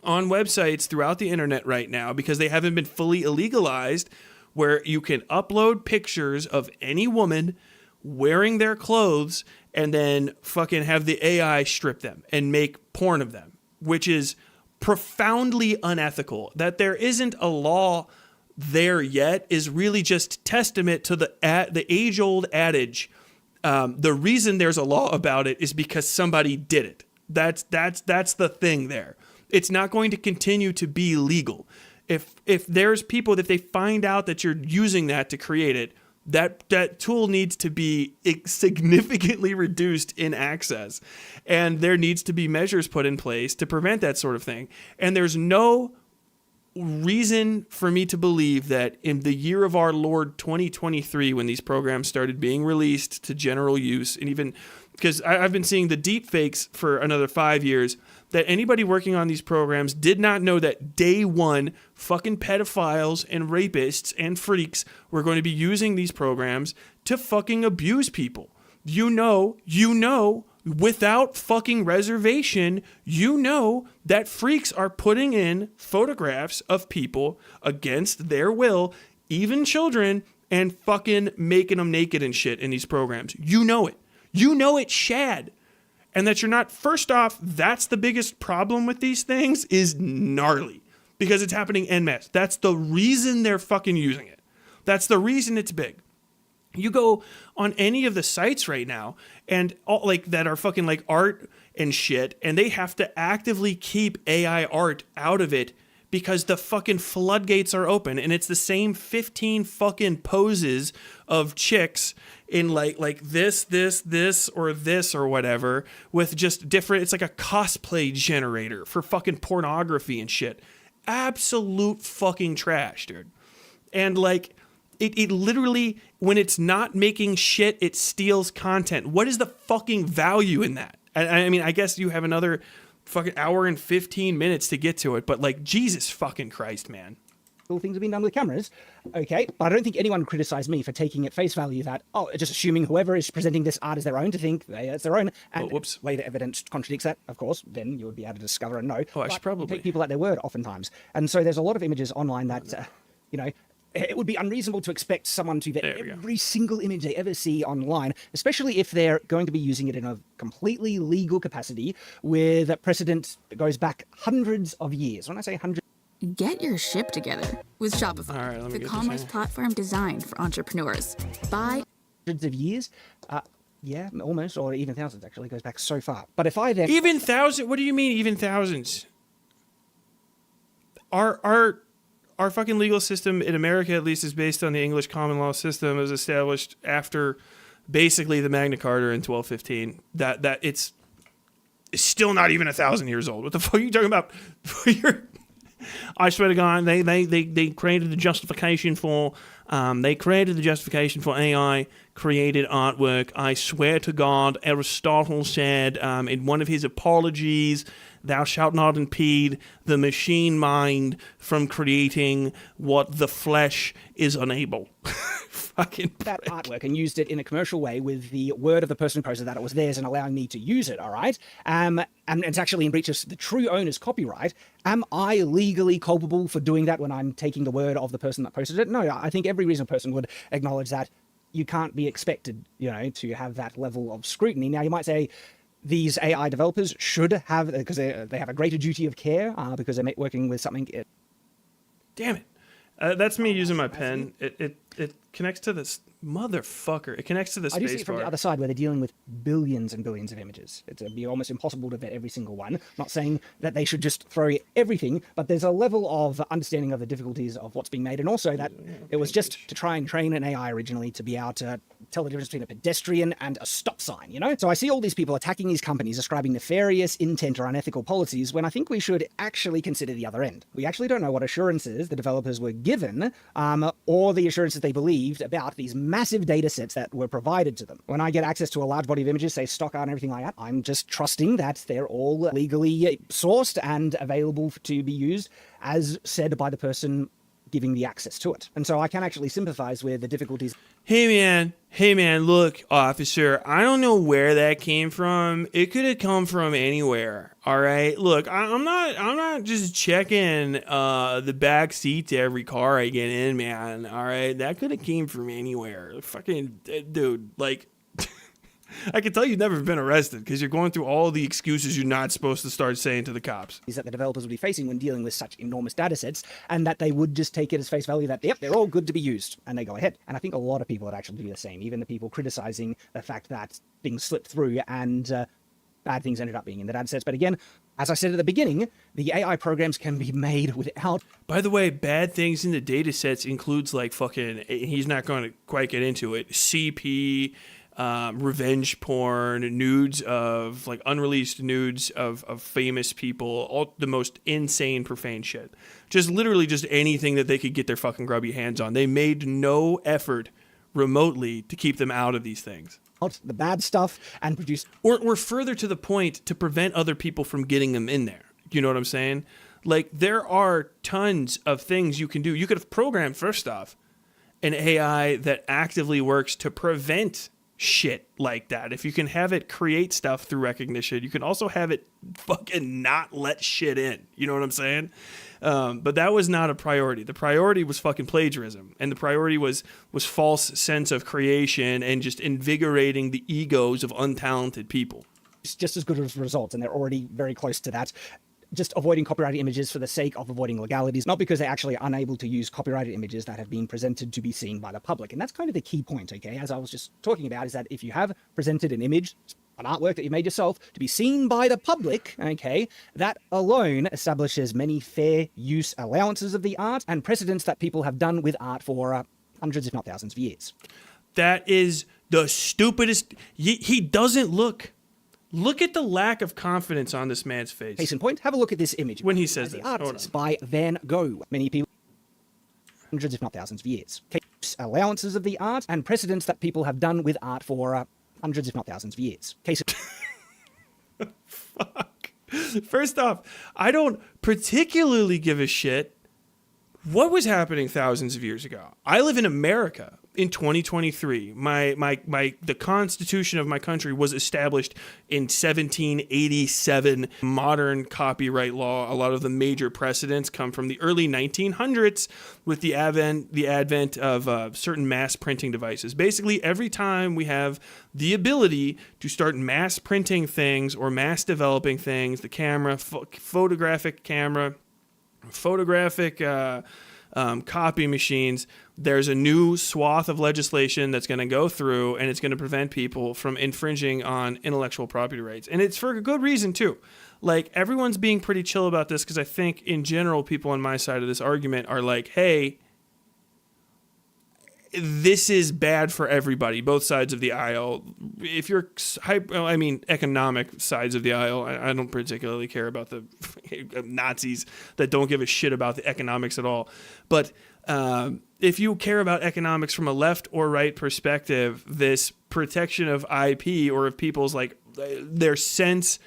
on websites throughout the internet right now, because they haven't been fully illegalized, where you can upload pictures of any woman wearing their clothes and then fucking have the AI strip them and make porn of them, which is profoundly unethical. That there isn't a law there yet is really just testament to the age-old adage. The reason there's a law about it is because somebody did it. That's the thing there. It's not going to continue to be legal. If there's people, if they find out that you're using that to create it, that tool needs to be significantly reduced in access, and there needs to be measures put in place to prevent that sort of thing. And there's no reason for me to believe that in the year of our Lord 2023, when these programs started being released to general use, and even because I've been seeing the deep fakes for another 5 years, that anybody working on these programs did not know that day one fucking pedophiles and rapists and freaks were going to be using these programs to fucking abuse people. You know, without fucking reservation, you know that freaks are putting in photographs of people against their will, even children, and fucking making them naked and shit in these programs. You know it. You know it, Shad. And that you're not, first off, that's the biggest problem with these things, is gnarly. Because it's happening en masse. That's the reason they're fucking using it. That's the reason it's big. You go on any of the sites right now, and all, like, that are fucking like art and shit, and they have to actively keep AI art out of it because the fucking floodgates are open, and it's the same 15 fucking poses of chicks in like this or whatever, with just different, it's like a cosplay generator for fucking pornography and shit. Absolute fucking trash, dude. And like, it literally, when it's not making shit, it steals content. What is the fucking value in that? I mean, I guess you have another fucking hour and 15 minutes to get to it, but like, Jesus fucking Christ, man. Things have been done with cameras, okay, but I don't think anyone would criticize me for taking at face value that, just assuming whoever is presenting this art as their own to think it's their own, and later evidence contradicts that, of course, then you would be able to discover and know. Oh, I should probably take people at their word oftentimes. And so there's a lot of images online that, it would be unreasonable to expect someone to vet every single image they ever see online, especially if they're going to be using it in a completely legal capacity with a precedent that goes back hundreds of years. When I say hundreds, get your ship together with Shopify, the commerce platform designed for entrepreneurs. Buy hundreds of years. Yeah, almost, or even thousands, actually. It goes back so far. But if I then... Even thousands? What do you mean even thousands? Our fucking legal system in America, at least, is based on the English common law system. It was established after basically the Magna Carta in 1215. That it's still not even 1,000 years old. What the fuck are you talking about? I swear to God, they created the justification for AI created artwork. I swear to God, Aristotle said in one of his apologies, "Thou shalt not impede the machine mind from creating what the flesh is unable." Fucking that artwork and used it in a commercial way with the word of the person who posted that it was theirs and allowing me to use it, all right? And it's actually in breach of the true owner's copyright. Am I legally culpable for doing that when I'm taking the word of the person that posted it? No, I think every reasonable person would acknowledge that you can't be expected, to have that level of scrutiny. Now, you might say these AI developers should have, because they have a greater duty of care because they're working with something. Damn it. That's me using my pen. It connects to this Motherfucker. It connects to the I do see space it from bar. the other side where they're dealing with billions and billions of images. It'd be almost impossible to vet every single one. Not saying that they should just throw everything, but there's a level of understanding of the difficulties of what's being made, and also that it was just to try and train an AI originally to be able to tell the difference between a pedestrian and a stop sign, you know? So I see all these people attacking these companies, ascribing nefarious intent or unethical policies, when I think we should actually consider the other end. We actually don't know what assurances the developers were given, or the assurances they believed about these massive data sets that were provided to them. When I get access to a large body of images, say stock art and everything like that, I'm just trusting that they're all legally sourced and available to be used as said by the person giving the access to it. And so I can actually sympathize with the difficulties. Hey man, look, officer, I don't know where that came from. It could have come from anywhere. All right. Look, I'm not just checking the back seat to every car I get in, man. All right. That could have came from anywhere. Fucking dude, like I can tell you've never been arrested because you're going through all the excuses you're not supposed to start saying to the cops. Is that the developers would be facing when dealing with such enormous data sets, and that they would just take it as face value that, yep, they're all good to be used, and they go ahead. And I think a lot of people would actually do the same, even the people criticizing the fact that things slipped through and bad things ended up being in the data sets. But again, as I said at the beginning, the AI programs can be made without... By the way, bad things in the data sets includes like fucking, he's not going to quite get into it, CP... revenge porn, nudes of like unreleased nudes of famous people, all the most insane profane shit. Just literally just anything that they could get their fucking grubby hands on. They made no effort remotely to keep them out of these things. The bad stuff and produce... Or further to the point, to prevent other people from getting them in there. You know what I'm saying? Like there are tons of things you can do. You could have programmed, first off, an AI that actively works to prevent shit like that. If you can have it create stuff through recognition, you can also have it fucking not let shit in. You know what I'm saying? But that was not a priority. The priority was fucking plagiarism, and the priority was false sense of creation and just invigorating the egos of untalented people. It's just as good as results, and they're already very close to that. Just avoiding copyrighted images for the sake of avoiding legalities, not because they're actually unable to use copyrighted images that have been presented to be seen by the public. And that's kind of the key point, okay? As I was just talking about, is that if you have presented an image, an artwork that you made yourself, to be seen by the public, okay, that alone establishes many fair use allowances of the art and precedents that people have done with art for hundreds, if not thousands of years. That is the stupidest... He doesn't look... Look at the lack of confidence on this man's face. Case in point, have a look at this image. When he says the this. artist by Van Gogh. Many people, hundreds if not thousands of years. Allowances of the art and precedents that people have done with art for hundreds if not thousands of years. Case Fuck. First off, I don't particularly give a shit what was happening thousands of years ago. I live in America in 2023. The Constitution of my country was established in 1787. Modern copyright law, a lot of the major precedents come from the early 1900s with the advent of certain mass printing devices. Basically, every time we have the ability to start mass printing things or mass developing things, the camera, photographic camera, photographic copy machines, there's a new swath of legislation that's going to go through, and it's going to prevent people from infringing on intellectual property rights. And it's for a good reason, too. Like, everyone's being pretty chill about this because I think, in general, people on my side of this argument are like, hey, this is bad for everybody, both sides of the aisle. If you're, economic sides of the aisle, I don't particularly care about the Nazis that don't give a shit about the economics at all. But if you care about economics from a left or right perspective, this protection of IP or of people's like their sense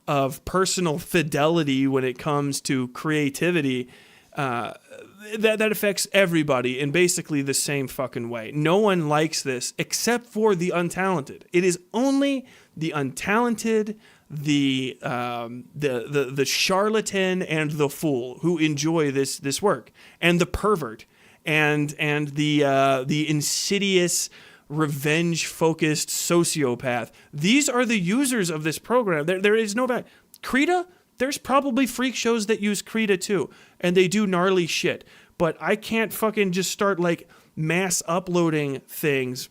of personal fidelity when it comes to creativity, that affects everybody in basically the same fucking way. No one likes this except for the untalented. It is only the untalented, the charlatan and the fool who enjoy this work, and the pervert and the insidious, revenge-focused sociopath. These are the users of this program. There is no bad. Krita, there's probably freak shows that use Krita too, and they do gnarly shit. But I can't fucking just start like mass uploading things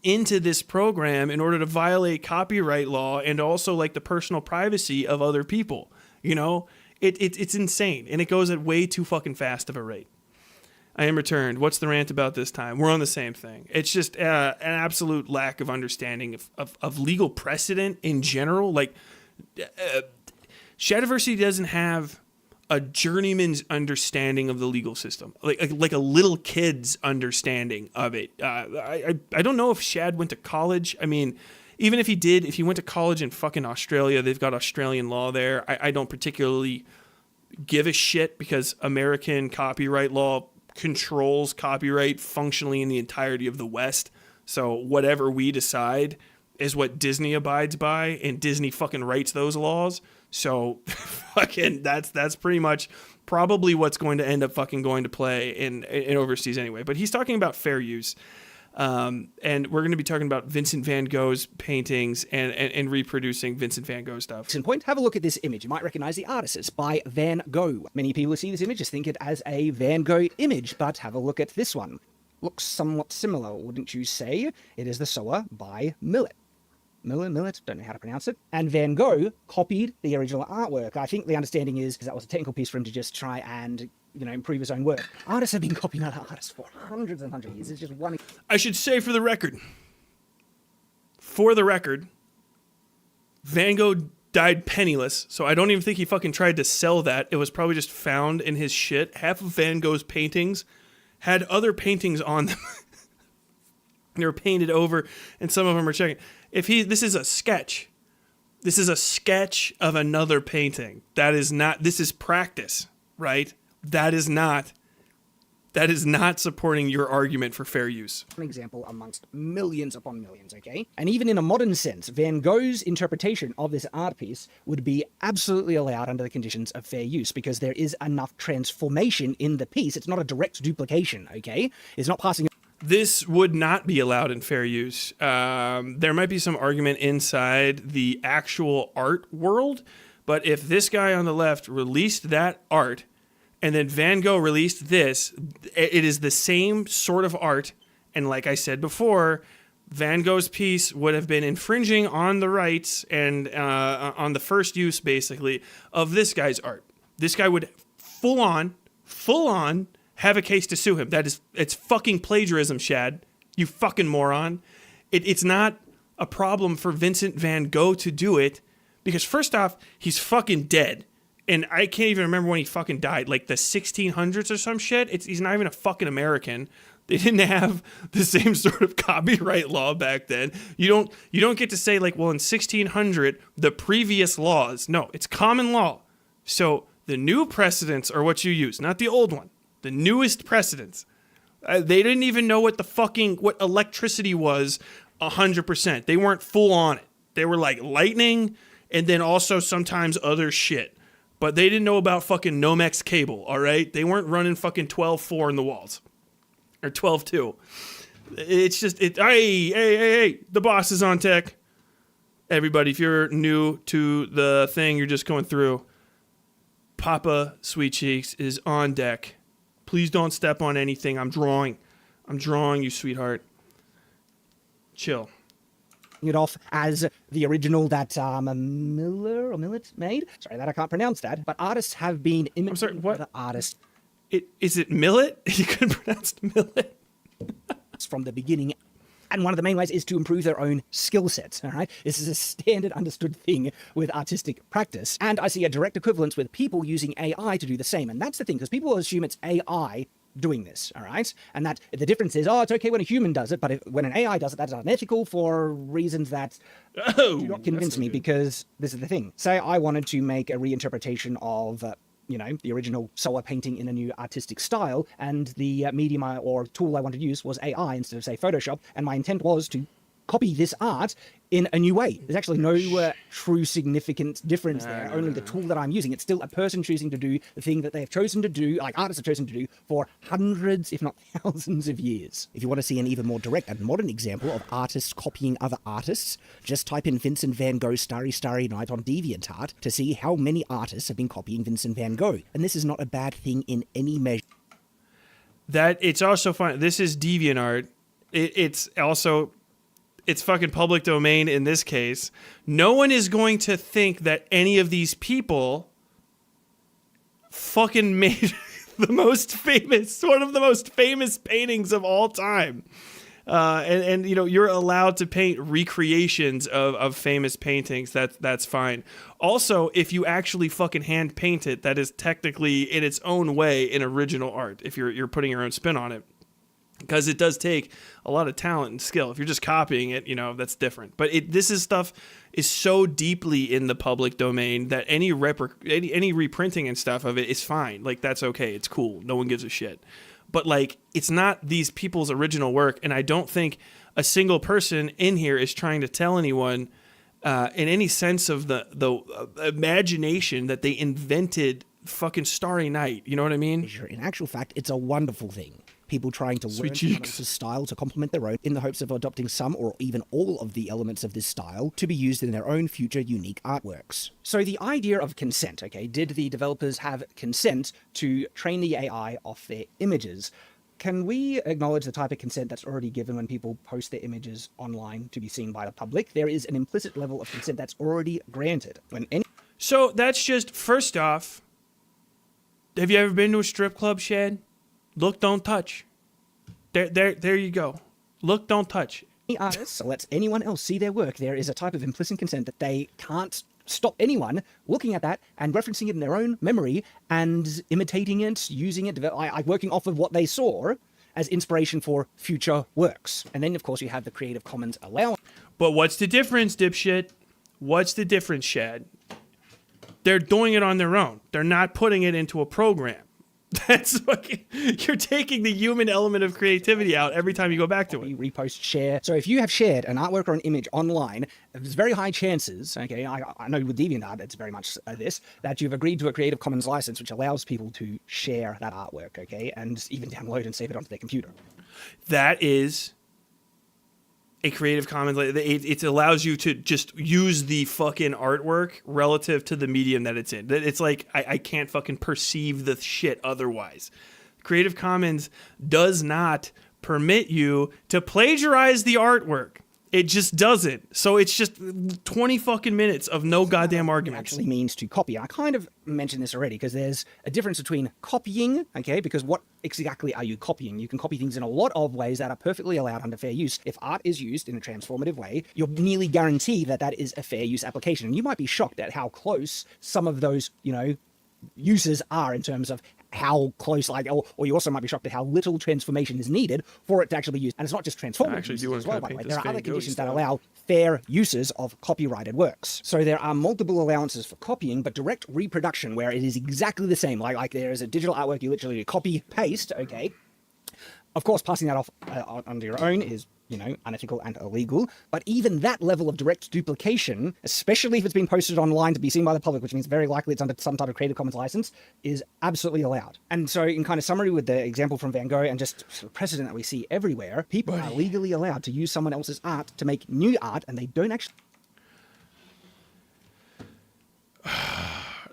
into this program in order to violate copyright law and also like the personal privacy of other people. You know, it's insane, and it goes at way too fucking fast of a rate. I am returned. What's the rant about this time? We're on the same thing. It's just an absolute lack of understanding of legal precedent in general. Like, Shadiversity doesn't have a journeyman's understanding of the legal system, like a little kid's understanding of it. I don't know if Shad went to college. I mean, even if he did, if he went to college in fucking Australia, they've got Australian law there. I don't particularly give a shit because American copyright law controls copyright functionally in the entirety of the West. So whatever we decide is what Disney abides by, and Disney fucking writes those laws. So fucking that's pretty much probably what's going to end up fucking going to play in overseas anyway. But he's talking about fair use. And we're going to be talking about Vincent van Gogh's paintings and reproducing Vincent van Gogh stuff. Case in point, have a look at this image. You might recognize the artist. It's by Van Gogh. Many people who see this image just think it as a Van Gogh image, but have a look at this one. Looks somewhat similar, wouldn't you say? It is the Sower by Millet, don't know how to pronounce it. And Van Gogh copied the original artwork. I think the understanding is that was a technical piece for him to just try and, improve his own work. Artists have been copying other artists for hundreds and hundreds of years. It's just one. I should say for the record, Van Gogh died penniless, so I don't even think he fucking tried to sell that. It was probably just found in his shit. Half of Van Gogh's paintings had other paintings on them. They were painted over, and some of them are checking. This is a sketch. This is a sketch of another painting. This is practice, right? That is not supporting your argument for fair use. An example amongst millions upon millions, okay? And even in a modern sense, Van Gogh's interpretation of this art piece would be absolutely allowed under the conditions of fair use because there is enough transformation in the piece. It's not a direct duplication, okay? It's not passing. This would not be allowed in fair use. There might be some argument inside the actual art world, but if this guy on the left released that art and then Van Gogh released this, it is the same sort of art. And like I said before, Van Gogh's piece would have been infringing on the rights and on the first use, basically, of this guy's art. This guy would full on have a case to sue him. It's fucking plagiarism, Shad. You fucking moron. It's not a problem for Vincent van Gogh to do it because first off, he's fucking dead. And I can't even remember when he fucking died, like the 1600s or some shit. He's not even a fucking American. They didn't have the same sort of copyright law back then. You don't get to say like, well, in 1600, the previous laws. No, it's common law. So the new precedents are what you use, not the old one. The newest precedents. They didn't even know what electricity was 100%. They weren't full on it. They were like lightning and then also sometimes other shit. But they didn't know about fucking Nomex cable, all right? They weren't running fucking 12.4 in the walls. Or 12.2. It's just, hey, the boss is on tech. Everybody, if you're new to the thing you're just going through, Papa Sweet Cheeks is on deck. Please don't step on anything. I'm drawing, you sweetheart. Chill. It off as the original that Millet made. Sorry that I can't pronounce that. But artists have been imitating other artists. Is it Millet? You couldn't pronounce Millet? From the beginning. And one of the main ways is to improve their own skill sets, all right? This is a standard understood thing with artistic practice. And I see a direct equivalence with people using AI to do the same. And that's the thing, because people assume it's AI doing this, all right? And that the difference is, it's okay when a human does it, but when an AI does it, that's unethical for reasons that do not convince me, because this is the thing. Say I wanted to make a reinterpretation of the original Sower painting in a new artistic style, and the medium or tool I wanted to use was AI instead of, say, Photoshop, and my intent was to copy this art in a new way. There's actually no true significant difference there, only the tool that I'm using. It's still a person choosing to do the thing that they have chosen to do, like artists have chosen to do, for hundreds, if not thousands of years. If you want to see an even more direct and modern example of artists copying other artists, just type in Vincent van Gogh Starry Starry Night on DeviantArt to see how many artists have been copying Vincent van Gogh. And this is not a bad thing in any measure. That it's also fine. This is DeviantArt. It's fucking public domain in this case. No one is going to think that any of these people fucking made one of the most famous paintings of all time. And you know, you're allowed to paint recreations of famous paintings. That's fine. Also, if you actually fucking hand paint it, that is technically in its own way an original art. If you're putting your own spin on it, because it does take a lot of talent and skill. If you're just copying it, you know, that's different. But this stuff is so deeply in the public domain that any reprinting and stuff of it is fine. Like, that's okay. It's cool. No one gives a shit. But like, it's not these people's original work, and I don't think a single person in here is trying to tell anyone in any sense of the imagination that they invented fucking Starry Night. You know what I mean? In actual fact, it's a wonderful thing. People trying to learn someone else's style to complement their own in the hopes of adopting some or even all of the elements of this style to be used in their own future unique artworks. So the idea of consent, okay, did the developers have consent to train the AI off their images? Can we acknowledge the type of consent that's already given when people post their images online to be seen by the public? There is an implicit level of consent that's already granted. So that's just, first off, have you ever been to a strip club, Shad? Look, don't touch. There you go. Look, don't touch. Any artist lets anyone else see their work, there is a type of implicit consent that they can't stop anyone looking at that and referencing it in their own memory and imitating it, using it, working off of what they saw as inspiration for future works. And then, of course, you have the Creative Commons allowance. But what's the difference, dipshit? What's the difference, Shad? They're doing it on their own. They're not putting it into a program. That's fucking, you're taking the human element of creativity out every time you go back to it. Repost, share. So if you have shared an artwork or an image online, there's very high chances, okay, I know with DeviantArt it's very much this, that you've agreed to a Creative Commons license which allows people to share that artwork, okay, and even download and save it onto their computer. That is a Creative Commons. It allows you to just use the fucking artwork relative to the medium that it's in. It's like, I can't fucking perceive the shit otherwise. Creative Commons does not permit you to plagiarize the artwork. It just doesn't. So it's just 20 fucking minutes of no goddamn arguments. It actually means to copy. I kind of mentioned this already because there's a difference between copying, okay, because what exactly are you copying? You can copy things in a lot of ways that are perfectly allowed under fair use. If art is used in a transformative way, you're nearly guaranteed that that is a fair use application. And you might be shocked at how close some of those, uses are in terms of how close, or you also might be shocked at how little transformation is needed for it to actually be used. And it's not just transformative uses as well, by the way. There are other conditions that allow fair uses of copyrighted works. So there are multiple allowances for copying, but direct reproduction, where it is exactly the same, like there is a digital artwork, you literally copy, paste, okay? Of course, passing that off under your own is, unethical and illegal. But even that level of direct duplication, especially if it's been posted online to be seen by the public, which means very likely it's under some type of Creative Commons license, is absolutely allowed. And so in kind of summary with the example from Van Gogh and just sort of precedent that we see everywhere, people are legally allowed to use someone else's art to make new art, and they don't actually...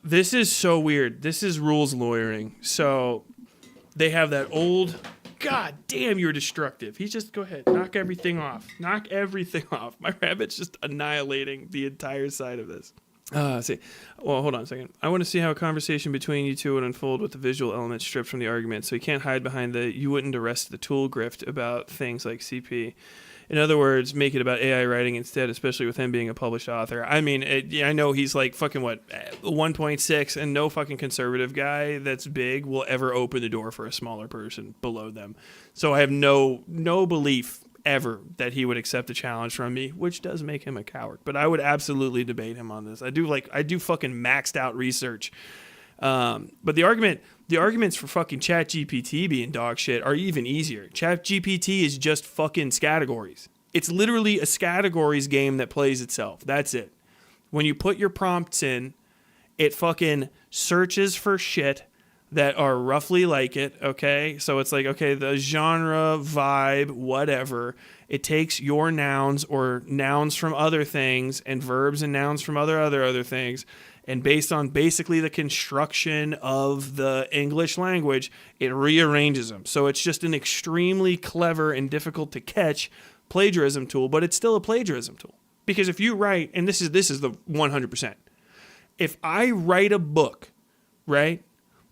This is so weird. This is rules lawyering. So they have that old... God damn, you're destructive. He's just, go ahead, knock everything off. Knock everything off. My rabbit's just annihilating the entire side of this. See. Well, hold on a second. I want to see how a conversation between you two would unfold with the visual elements stripped from the argument, so you can't hide behind the you wouldn't arrest the tool grift about things like CP. In other words, make it about AI writing instead, especially with him being a published author. I mean, I know he's like fucking 1.6, and no fucking conservative guy that's big will ever open the door for a smaller person below them. So I have no belief ever that he would accept a challenge from me, which does make him a coward. But I would absolutely debate him on this. I do fucking maxed out research. But the arguments for fucking ChatGPT being dog shit are even easier. ChatGPT is just fucking categories. It's literally a categories game that plays itself. That's it. When you put your prompts in, it fucking searches for shit that are roughly like it, okay? So it's like, okay, the genre, vibe, whatever. It takes your nouns or nouns from other things and verbs and nouns from other things, And based on basically the construction of the English language, it rearranges them. So it's just an extremely clever and difficult to catch plagiarism tool, but it's still a plagiarism tool. Because if you write, and this is the 100%, if I write a book, right,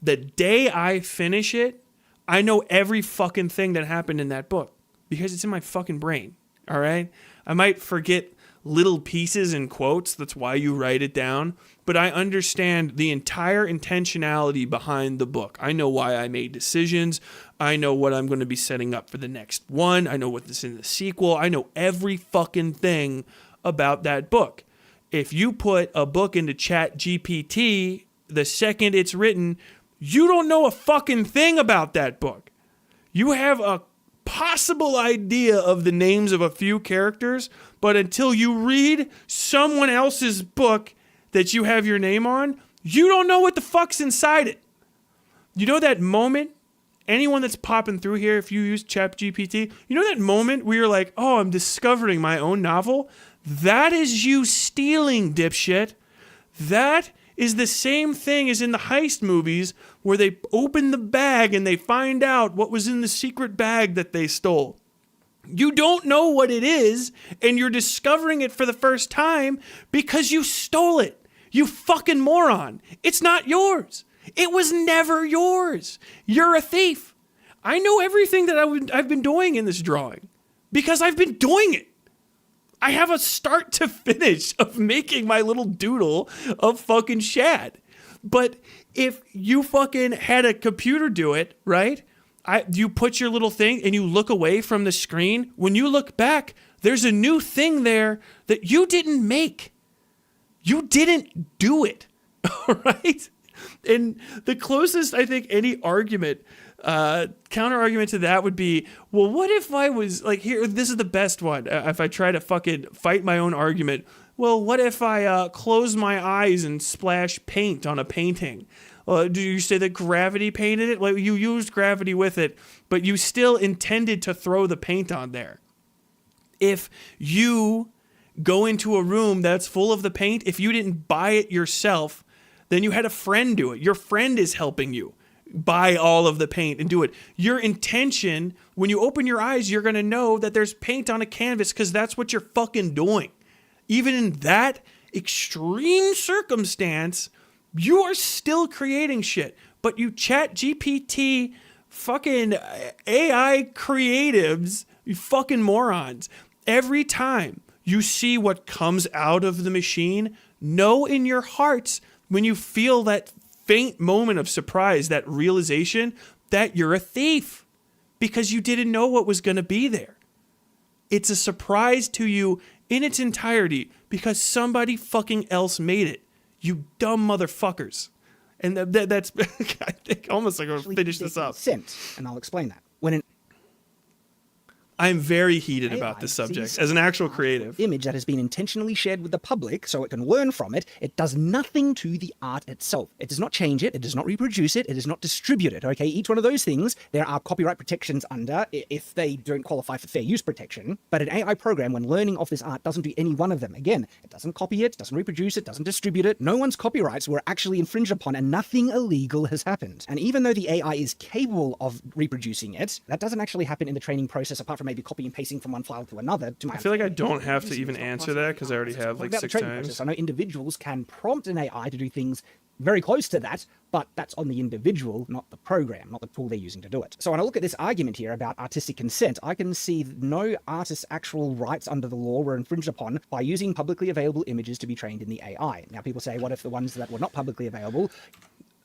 the day I finish it, I know every fucking thing that happened in that book because it's in my fucking brain, all right? I might forget little pieces and quotes. That's why you write it down. But I understand the entire intentionality behind the book. I know why I made decisions. I know what I'm going to be setting up for the next one. I know what's in the sequel. I know every fucking thing about that book. If you put a book into ChatGPT, the second it's written, you don't know a fucking thing about that book. You have a possible idea of the names of a few characters, but until you read someone else's book that you have your name on, you don't know what the fuck's inside it. You know that moment? Anyone that's popping through here, if you use ChatGPT, you know that moment where you're like, oh, I'm discovering my own novel? That is you stealing, dipshit. That is the same thing as in the heist movies where they open the bag and they find out what was in the secret bag that they stole. You don't know what it is, and you're discovering it for the first time because you stole it. You fucking moron. It's not yours. It was never yours. You're a thief. I know everything that I've been doing in this drawing because I've been doing it. I have a start to finish of making my little doodle of fucking Shad. But if you fucking had a computer do it, right? You put your little thing and you look away from the screen. When you look back, there's a new thing there that you didn't make. You didn't do it, all right? And the closest, I think, any argument, counter argument to that would be, well, what if I was like, here, this is the best one. If I try to fucking fight my own argument, well, what if I close my eyes and splash paint on a painting? Do you say that gravity painted it? Like, you used gravity with it, but you still intended to throw the paint on there. If you go into a room that's full of the paint, if you didn't buy it yourself, then you had a friend do it. Your friend is helping you buy all of the paint and do it. Your intention, when you open your eyes, you're going to know that there's paint on a canvas because that's what you're fucking doing. Even in that extreme circumstance, you are still creating shit. But you ChatGPT fucking AI creatives, you fucking morons. Every time you see what comes out of the machine, know in your hearts when you feel that faint moment of surprise, that realization that you're a thief because you didn't know what was going to be there. It's a surprise to you in its entirety because somebody fucking else made it. You dumb motherfuckers. And that's, I think, almost like I'll finish this up. Consent, and I'll explain that. When an I'm very heated about this subject as an actual creative. Image that has been intentionally shared with the public so it can learn from it, it does nothing to the art itself. It does not change it. It does not reproduce it. It does not distribute it. Okay, each one of those things, there are copyright protections under if they don't qualify for fair use protection. But an AI program, when learning off this art, doesn't do any one of them. Again, it doesn't copy it, doesn't reproduce it, doesn't distribute it. No one's copyrights were actually infringed upon and nothing illegal has happened. And even though the AI is capable of reproducing it, that doesn't actually happen in the training process apart from maybe copying and pasting from one file to another. I feel like I don't have to even answer that because I already have like 6 times. I know individuals can prompt an AI to do things very close to that, but that's on the individual, not the program, not the tool they're using to do it. So when I look at this argument here about artistic consent, I can see no artist's actual rights under the law were infringed upon by using publicly available images to be trained in the AI. Now people say, what if the ones that were not publicly available?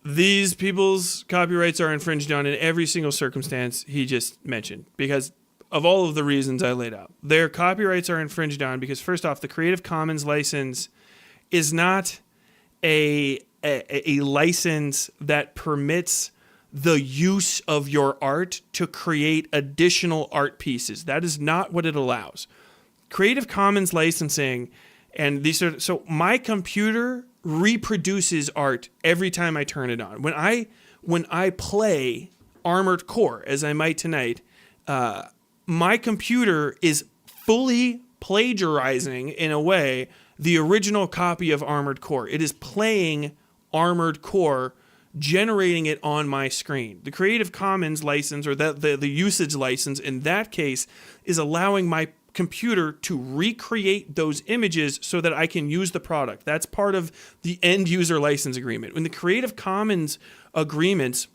These people's copyrights are infringed on in every single circumstance he just mentioned because of all of the reasons I laid out. Their copyrights are infringed on because, first off, the Creative Commons license is not a license that permits the use of your art to create additional art pieces. That is not what it allows. Creative Commons licensing, and these are, so my computer reproduces art every time I turn it on. When I play Armored Core, as I might tonight, my computer is fully plagiarizing in a way the original copy of Armored Core. It is playing Armored Core, generating it on my screen. The Creative Commons license, or the usage license in that case, is allowing my computer to recreate those images so that I can use the product. That's part of the end user license agreement. In the Creative Commons agreements,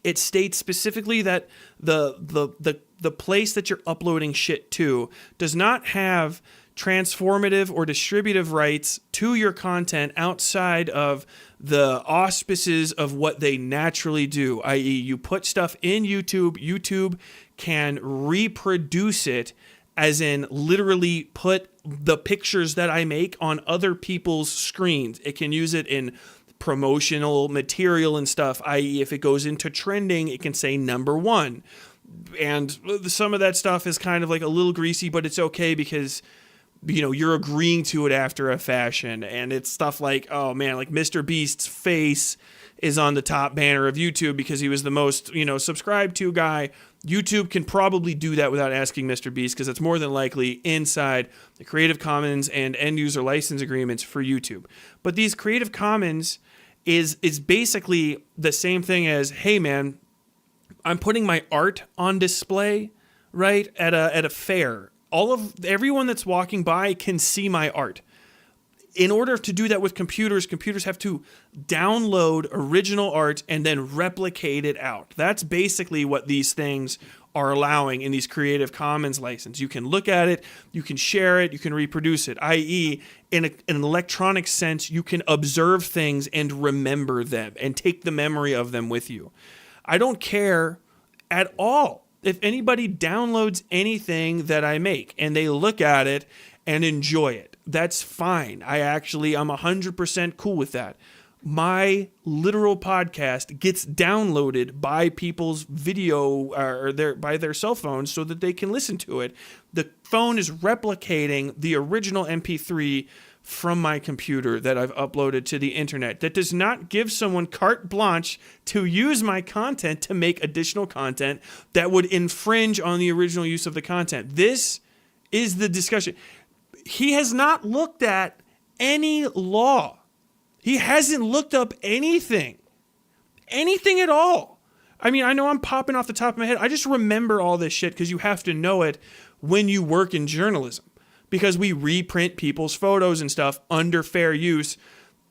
it states specifically that the place that you're uploading shit to does not have transformative or distributive rights to your content outside of the auspices of what they naturally do, i.e. you put stuff in YouTube, YouTube can reproduce it, as in literally put the pictures that I make on other people's screens. It can use it in promotional material and stuff, i.e. if it goes into trending, it can say number 1. And some of that stuff is kind of like a little greasy, but it's okay because, you know, you're agreeing to it after a fashion. And it's stuff like, oh man, like Mr. Beast's face is on the top banner of YouTube because he was the most, you know, subscribed to guy. YouTube can probably do that without asking Mr. Beast because it's more than likely inside the Creative Commons and end user license agreements for YouTube. But these Creative Commons is basically the same thing as, hey man, I'm putting my art on display, right, at a fair. Everyone that's walking by can see my art. In order to do that with computers have to download original art and then replicate it out. That's basically what these things are allowing in these Creative Commons license. You can look at it, you can share it, you can reproduce it, i.e. in an electronic sense, you can observe things and remember them and take the memory of them with you. I don't care at all if anybody downloads anything that I make and they look at it and enjoy it. That's fine. I'm 100% cool with that. My literal podcast gets downloaded by people's video or by their cell phones so that they can listen to it. The phone is replicating the original MP3 from my computer that I've uploaded to the internet. That does not give someone carte blanche to use my content to make additional content that would infringe on the original use of the content. This is the discussion. He has not looked at any law. He hasn't looked up anything at all. I mean, I know I'm popping off the top of my head. I just remember all this shit because you have to know it when you work in journalism. Because we reprint people's photos and stuff under fair use,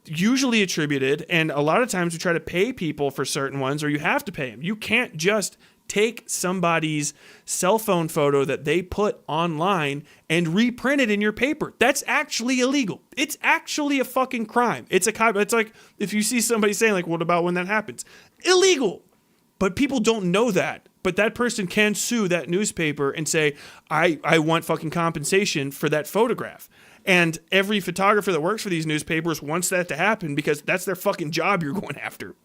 usually attributed, and a lot of times we try to pay people for certain ones, or you have to pay them. You can't just take somebody's cell phone photo that they put online and reprint it in your paper. That's actually illegal. It's actually a fucking crime. It's like if you see somebody saying like, what about when that happens? Illegal. But people don't know that. But that person can sue that newspaper and say, I want fucking compensation for that photograph. And every photographer that works for these newspapers wants that to happen because that's their fucking job you're going after.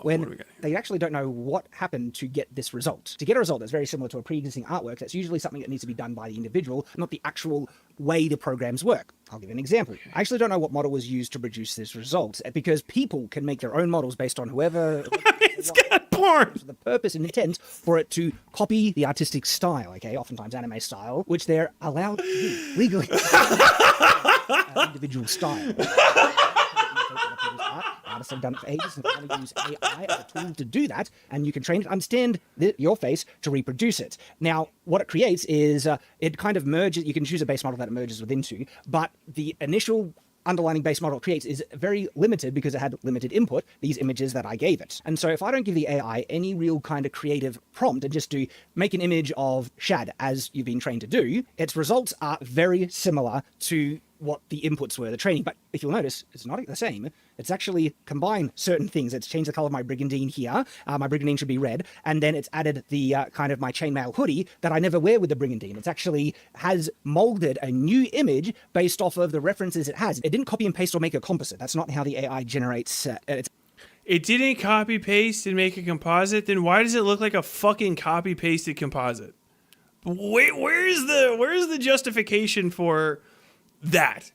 When they actually don't know what happened to get this result. To get a result that's very similar to a pre-existing artwork, that's usually something that needs to be done by the individual, not the actual way the programs work. I'll give you an example. I actually don't know what model was used to produce this result, because people can make their own models based on whoever... It's got porn! The purpose and intent for it to copy the artistic style, okay, oftentimes anime style, which they're allowed to do legally. Individual style. Artists have done it for ages and want to use AI as a tool to do that, and you can train it to understand your face to reproduce it. Now, what it creates is it kind of merges. You can choose a base model that it merges within to, but the initial underlying base model it creates is very limited because it had limited input, these images that I gave it. And so if I don't give the AI any real kind of creative prompt and just make an image of Shad as you've been trained to do, its results are very similar to what the inputs were, the training. But if you'll notice, it's not the same. It's actually combined certain things. It's changed the color of my brigandine here. My brigandine should be red. And then it's added the kind of my chainmail hoodie that I never wear with the brigandine. It's actually has molded a new image based off of the references it has. It didn't copy and paste or make a composite. That's not how the AI generates It didn't copy paste and make a composite? Then why does it look like a fucking copy pasted composite? Wait, where's the justification for that?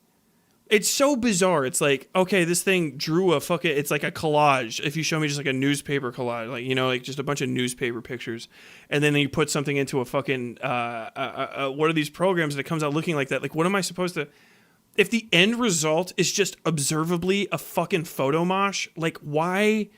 It's so bizarre. It's like, okay, this thing drew it's like a collage. If you show me just like a newspaper collage, like, you know, like just a bunch of newspaper pictures, and then you put something into a fucking what are these programs that comes out looking like that? Like, what am I supposed to? if the end result is just observably a fucking photo mosh, like why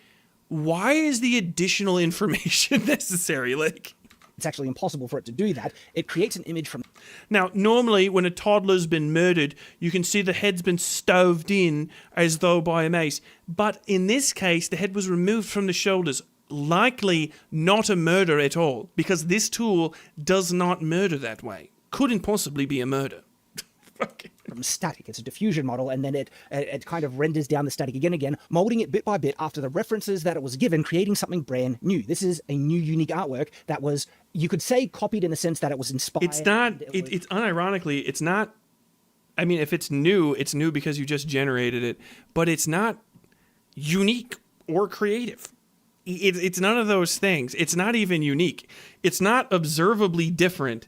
is the additional information necessary? Like, it's actually impossible for it to do that. It creates an image from... Now, normally when a toddler's been murdered, you can see the head's been stoved in as though by a mace. But in this case, the head was removed from the shoulders. Likely not a murder at all, because this tool does not murder that way. Couldn't possibly be a murder. From static. It's a diffusion model, and then it kind of renders down the static again, molding it bit by bit after the references that it was given, creating something brand new. This is a new, unique artwork that was, you could say, copied in the sense that it was inspired. It's not, it's unironically, it's not, I mean, if it's new because you just generated it, but it's not unique or creative. It's none of those things. It's not even unique. It's not observably different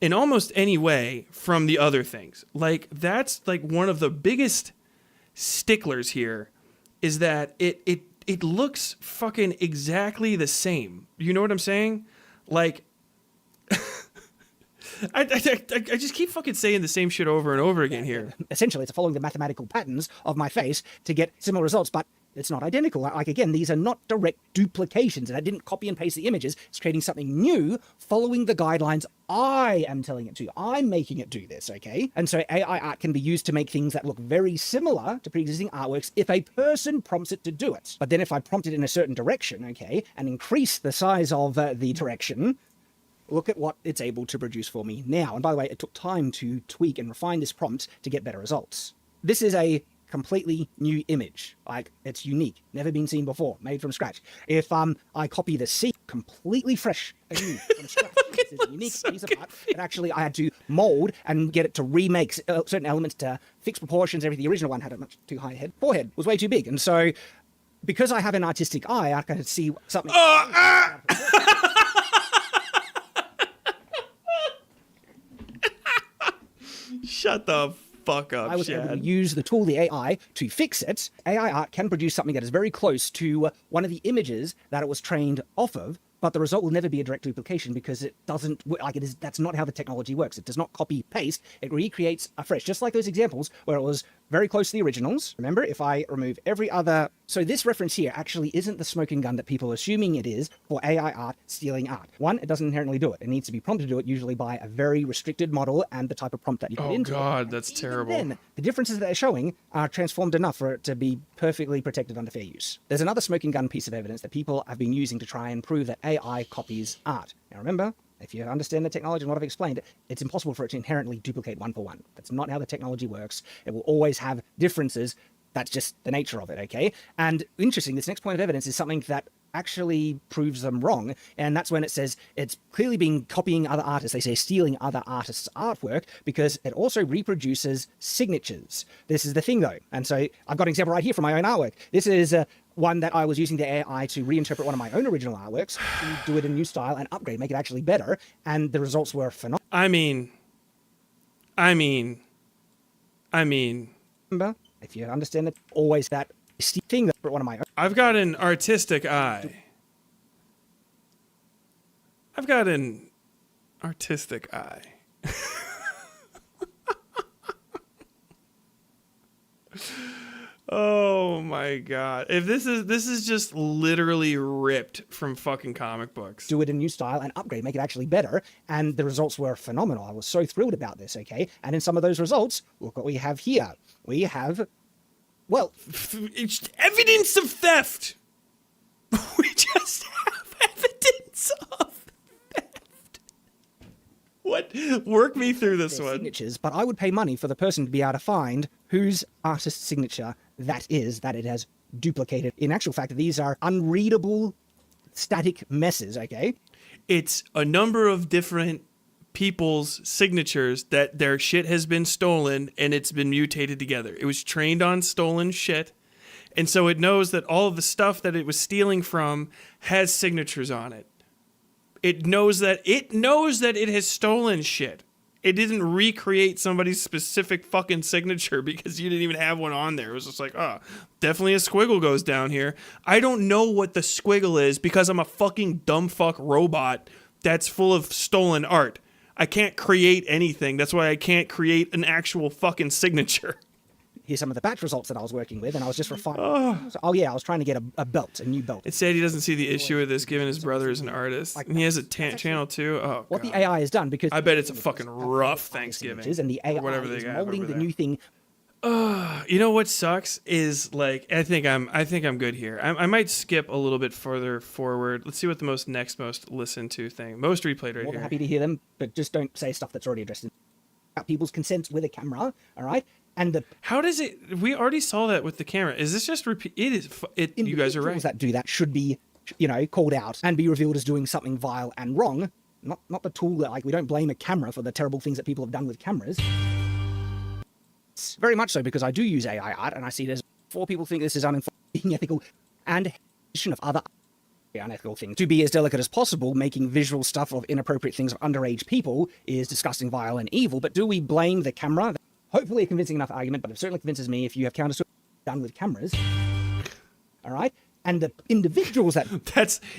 in almost any way from the other things. Like, that's like one of the biggest sticklers here, is that it looks fucking exactly the same. You know what I'm saying? Like, I just keep fucking saying the same shit over and over again here. Essentially, it's following the mathematical patterns of my face to get similar results, but it's not identical. Like, again, these are not direct duplications, and I didn't copy and paste the images. It's creating something new, following the guidelines I am telling it to. I'm making it do this, okay? And so AI art can be used to make things that look very similar to pre-existing artworks if a person prompts it to do it. But then if I prompt it in a certain direction, okay, and increase the size of the direction, look at what it's able to produce for me now. And by the way, it took time to tweak and refine this prompt to get better results. This is a completely new image. Like, it's unique, never been seen before, made from scratch. If I copy the C, completely fresh, new from scratch. This is a unique piece of art that actually I had to mold and get it to remake certain elements to fix proportions. Everything. The original one had a much too high head. Forehead was way too big, and so because I have an artistic eye, I can see something. Shut the fuck up, I was Shad. able to use the tool, the AI, to fix it. AI art can produce something that is very close to one of the images that it was trained off of, but the result will never be a direct duplication because it doesn't, like it is, that's not how the technology works. It does not copy paste, it recreates afresh, just like those examples where it was very close to the originals. Remember, if I remove every other, so this reference here actually isn't the smoking gun that people are assuming it is for AI art stealing art. One, it doesn't inherently do it. It needs to be prompted to do it, usually by a very restricted model and the type of prompt that you put into it. Oh God, that's terrible. Then the differences that they're showing are transformed enough for it to be perfectly protected under fair use. There's another smoking gun piece of evidence that people have been using to try and prove that AI copies art. Now remember, if you understand the technology and what I've explained, it's impossible for it to inherently duplicate one for one. That's not how the technology works. It will always have differences. That's just the nature of it, okay? And interesting, this next point of evidence is something that actually proves them wrong, and that's when it says it's clearly been copying other artists. They say stealing other artists' artwork because it also reproduces signatures. This is the thing, though. And so I've got an example right here from my own artwork. This is one that I was using the AI to reinterpret one of my own original artworks to do it in a new style and upgrade, make it actually better, and the results were phenomenal. I mean. Remember, if you understand it, always that thing that one of my own. I've got an artistic eye. Oh my God. If this is just literally ripped from fucking comic books. Do it in a new style and upgrade, make it actually better. And the results were phenomenal. I was so thrilled about this, okay? And in some of those results, look what we have here. We have, well, it's evidence of theft. We just have evidence of theft. What? Work me through this one. Signatures, but I would pay money for the person to be able to find whose artist's signature that is, that it has duplicated. In actual fact, these are unreadable static messes, okay? It's a number of different people's signatures that their shit has been stolen and it's been mutated together. It was trained on stolen shit, and so it knows that all of the stuff that it was stealing from has signatures on it. It knows that it has stolen shit. It didn't recreate somebody's specific fucking signature because you didn't even have one on there. It was just like, oh, definitely a squiggle goes down here. I don't know what the squiggle is because I'm a fucking dumb fuck robot that's full of stolen art. I can't create anything. That's why I can't create an actual fucking signature. Here's some of the batch results that I was working with, and I was just refining. Oh yeah, I was trying to get a new belt. It said he doesn't see the issue with this, given his brother is an artist, and he has a channel too. Oh, what God. the AI has done, because I bet it's a fucking rough Thanksgiving, and the AI whatever they is got molding over the there. new thing. You know what sucks is like I think I'm good here. I might skip a little bit further forward. Let's see what the most listened to thing, most replayed right More than here. happy to hear them, but just don't say stuff that's already addressed in people's consents with a camera. All right. And how does it? We already saw that with the camera. Is this just repeat? It is. You guys are right. That do that should be, called out and be revealed as doing something vile and wrong. Not the tool that, like, we don't blame a camera for the terrible things that people have done with cameras. It's very much so, because I do use AI art, and I see there's 4 people think this is unethical, and of other unethical things. To be as delicate as possible, making visual stuff of inappropriate things of underage people is disgusting, vile, and evil. But do we blame the camera? Hopefully a convincing enough argument, but it certainly convinces me if you have counter done with cameras. All right? And the individuals that...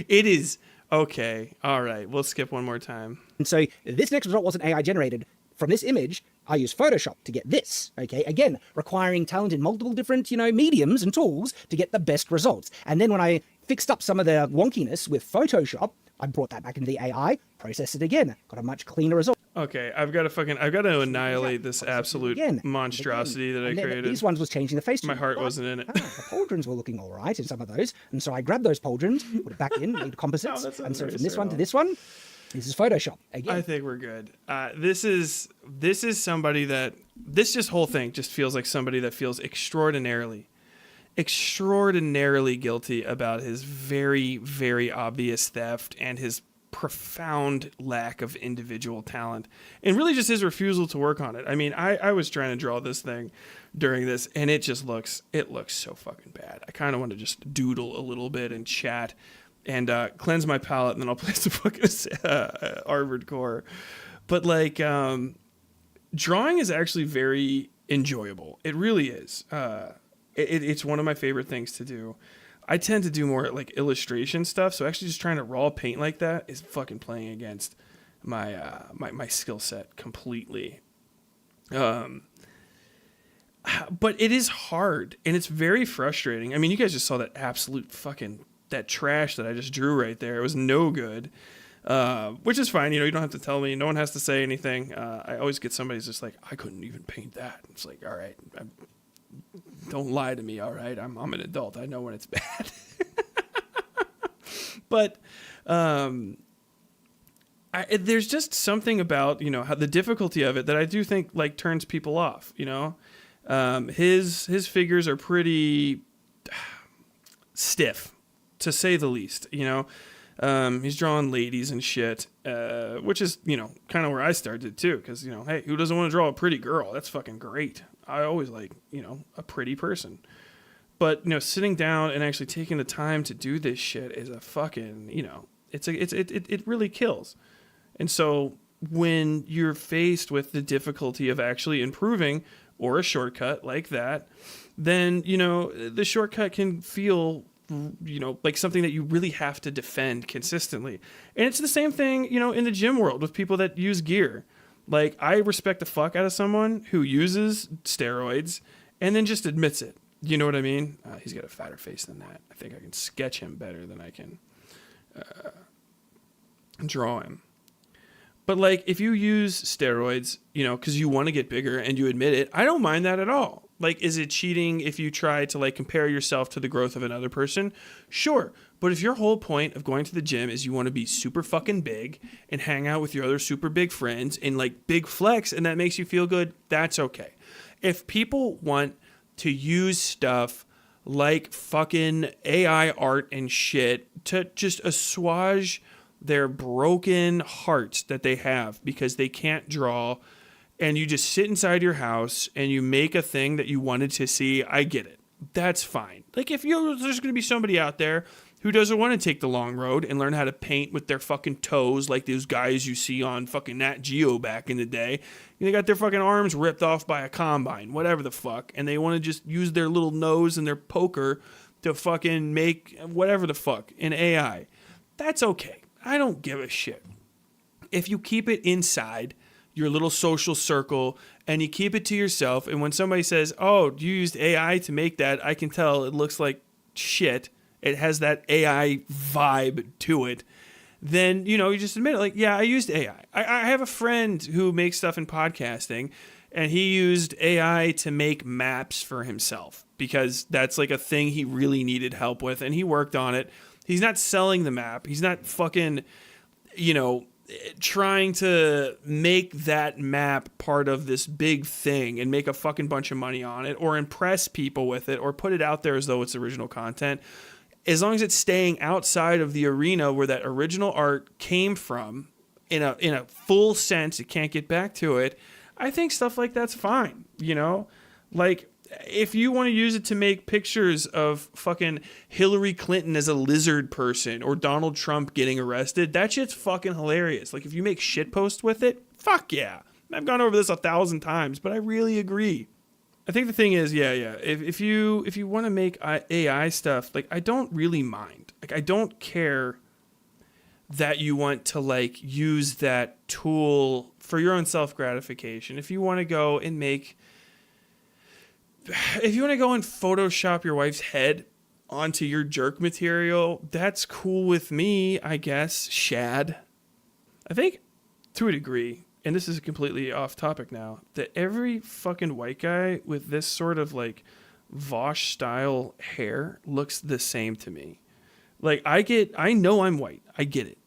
It is... Okay. All right. We'll skip one more time. And so this next result wasn't AI generated. From this image, I used Photoshop to get this, okay? Again, requiring talent in multiple different, mediums and tools to get the best results. And then when I fixed up some of the wonkiness with Photoshop, I brought that back into the AI, processed it again, got a much cleaner result. Okay, I've got to annihilate this absolute monstrosity that I created. These ones was changing the face. My heart wasn't in it. The pauldrons were looking all right in some of those, and so I grabbed those pauldrons, put it back in, made composites, and so from this one to this one, this is Photoshop again. I think we're good. This is somebody that this whole thing just feels like somebody that feels extraordinarily guilty about his very, very obvious theft and his profound lack of individual talent, and really just his refusal to work on it. I mean, I was trying to draw this thing during this, and it looks so fucking bad. I kind of want to just doodle a little bit and chat and cleanse my palate, and then I'll play some fucking Armored Core. But like, drawing is actually very enjoyable. It really is. It's one of my favorite things to do. I tend to do more like illustration stuff, so actually just trying to raw paint like that is fucking playing against my my skill set completely. But it is hard, and it's very frustrating. I mean, you guys just saw that absolute fucking that trash that I just drew right there. It was no good, which is fine. You don't have to tell me. No one has to say anything. I always get somebody who's just like, I couldn't even paint that. It's like, all right, don't lie to me, all right? I'm an adult. I know when it's bad. But there's just something about, how the difficulty of it that I do think like turns people off, His figures are pretty stiff, to say the least, He's drawing ladies and shit, which is, kind of where I started too, because, hey, who doesn't want to draw a pretty girl? That's fucking great. I always like, a pretty person. But, sitting down and actually taking the time to do this shit is a fucking, it really kills. And so when you're faced with the difficulty of actually improving or a shortcut like that, then, the shortcut can feel, like something that you really have to defend consistently. And it's the same thing, in the gym world with people that use gear. Like, I respect the fuck out of someone who uses steroids and then just admits it. You know what I mean? He's got a fatter face than that. I think I can sketch him better than I can draw him. But, like, if you use steroids, because you want to get bigger and you admit it, I don't mind that at all. Like, is it cheating if you try to, like, compare yourself to the growth of another person? Sure. But if your whole point of going to the gym is you want to be super fucking big and hang out with your other super big friends and, like, big flex, and that makes you feel good, that's okay. If people want to use stuff like fucking AI art and shit to just assuage their broken hearts that they have because they can't draw, and you just sit inside your house and you make a thing that you wanted to see, I get it. That's fine. Like, if there's going to be somebody out there who doesn't want to take the long road and learn how to paint with their fucking toes like those guys you see on fucking Nat Geo back in the day. They got their fucking arms ripped off by a combine, whatever the fuck, and they want to just use their little nose and their poker to fucking make whatever the fuck in AI. That's okay. I don't give a shit. if you keep it inside your little social circle and you keep it to yourself, and when somebody says, oh, you used AI to make that, I can tell it looks like shit, it has that AI vibe to it, then, you just admit it. Like, yeah, I used AI. I have a friend who makes stuff in podcasting, and he used AI to make maps for himself because that's like a thing he really needed help with, and he worked on it. He's not selling the map. He's not fucking, trying to make that map part of this big thing and make a fucking bunch of money on it or impress people with it or put it out there as though it's original content. As long as it's staying outside of the arena where that original art came from in a full sense, it can't get back to it. I think stuff like that's fine, Like, if you want to use it to make pictures of fucking Hillary Clinton as a lizard person or Donald Trump getting arrested, that shit's fucking hilarious. Like, if you make shit posts with it, fuck yeah. I've gone over this 1,000 times, but I really agree. I think the thing is, yeah. If you want to make AI stuff, like, I don't really mind. Like, I don't care that you want to, like, use that tool for your own self-gratification. If you want to go and Photoshop your wife's head onto your jerk material, that's cool with me, I guess, Shad. I think, to a degree, and this is completely off topic now, that every fucking white guy with this sort of, like, Vosh style hair looks the same to me. Like, I know I'm white. I get it.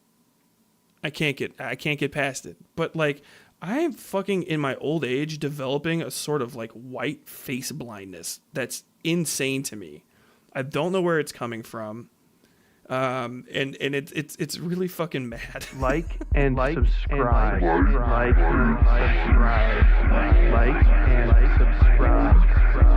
I can't get past it. But, like, I am fucking in my old age developing a sort of like white face blindness that's insane to me. I don't know where it's coming from. And it's really fucking mad. Like and subscribe. Like and subscribe. Like and subscribe.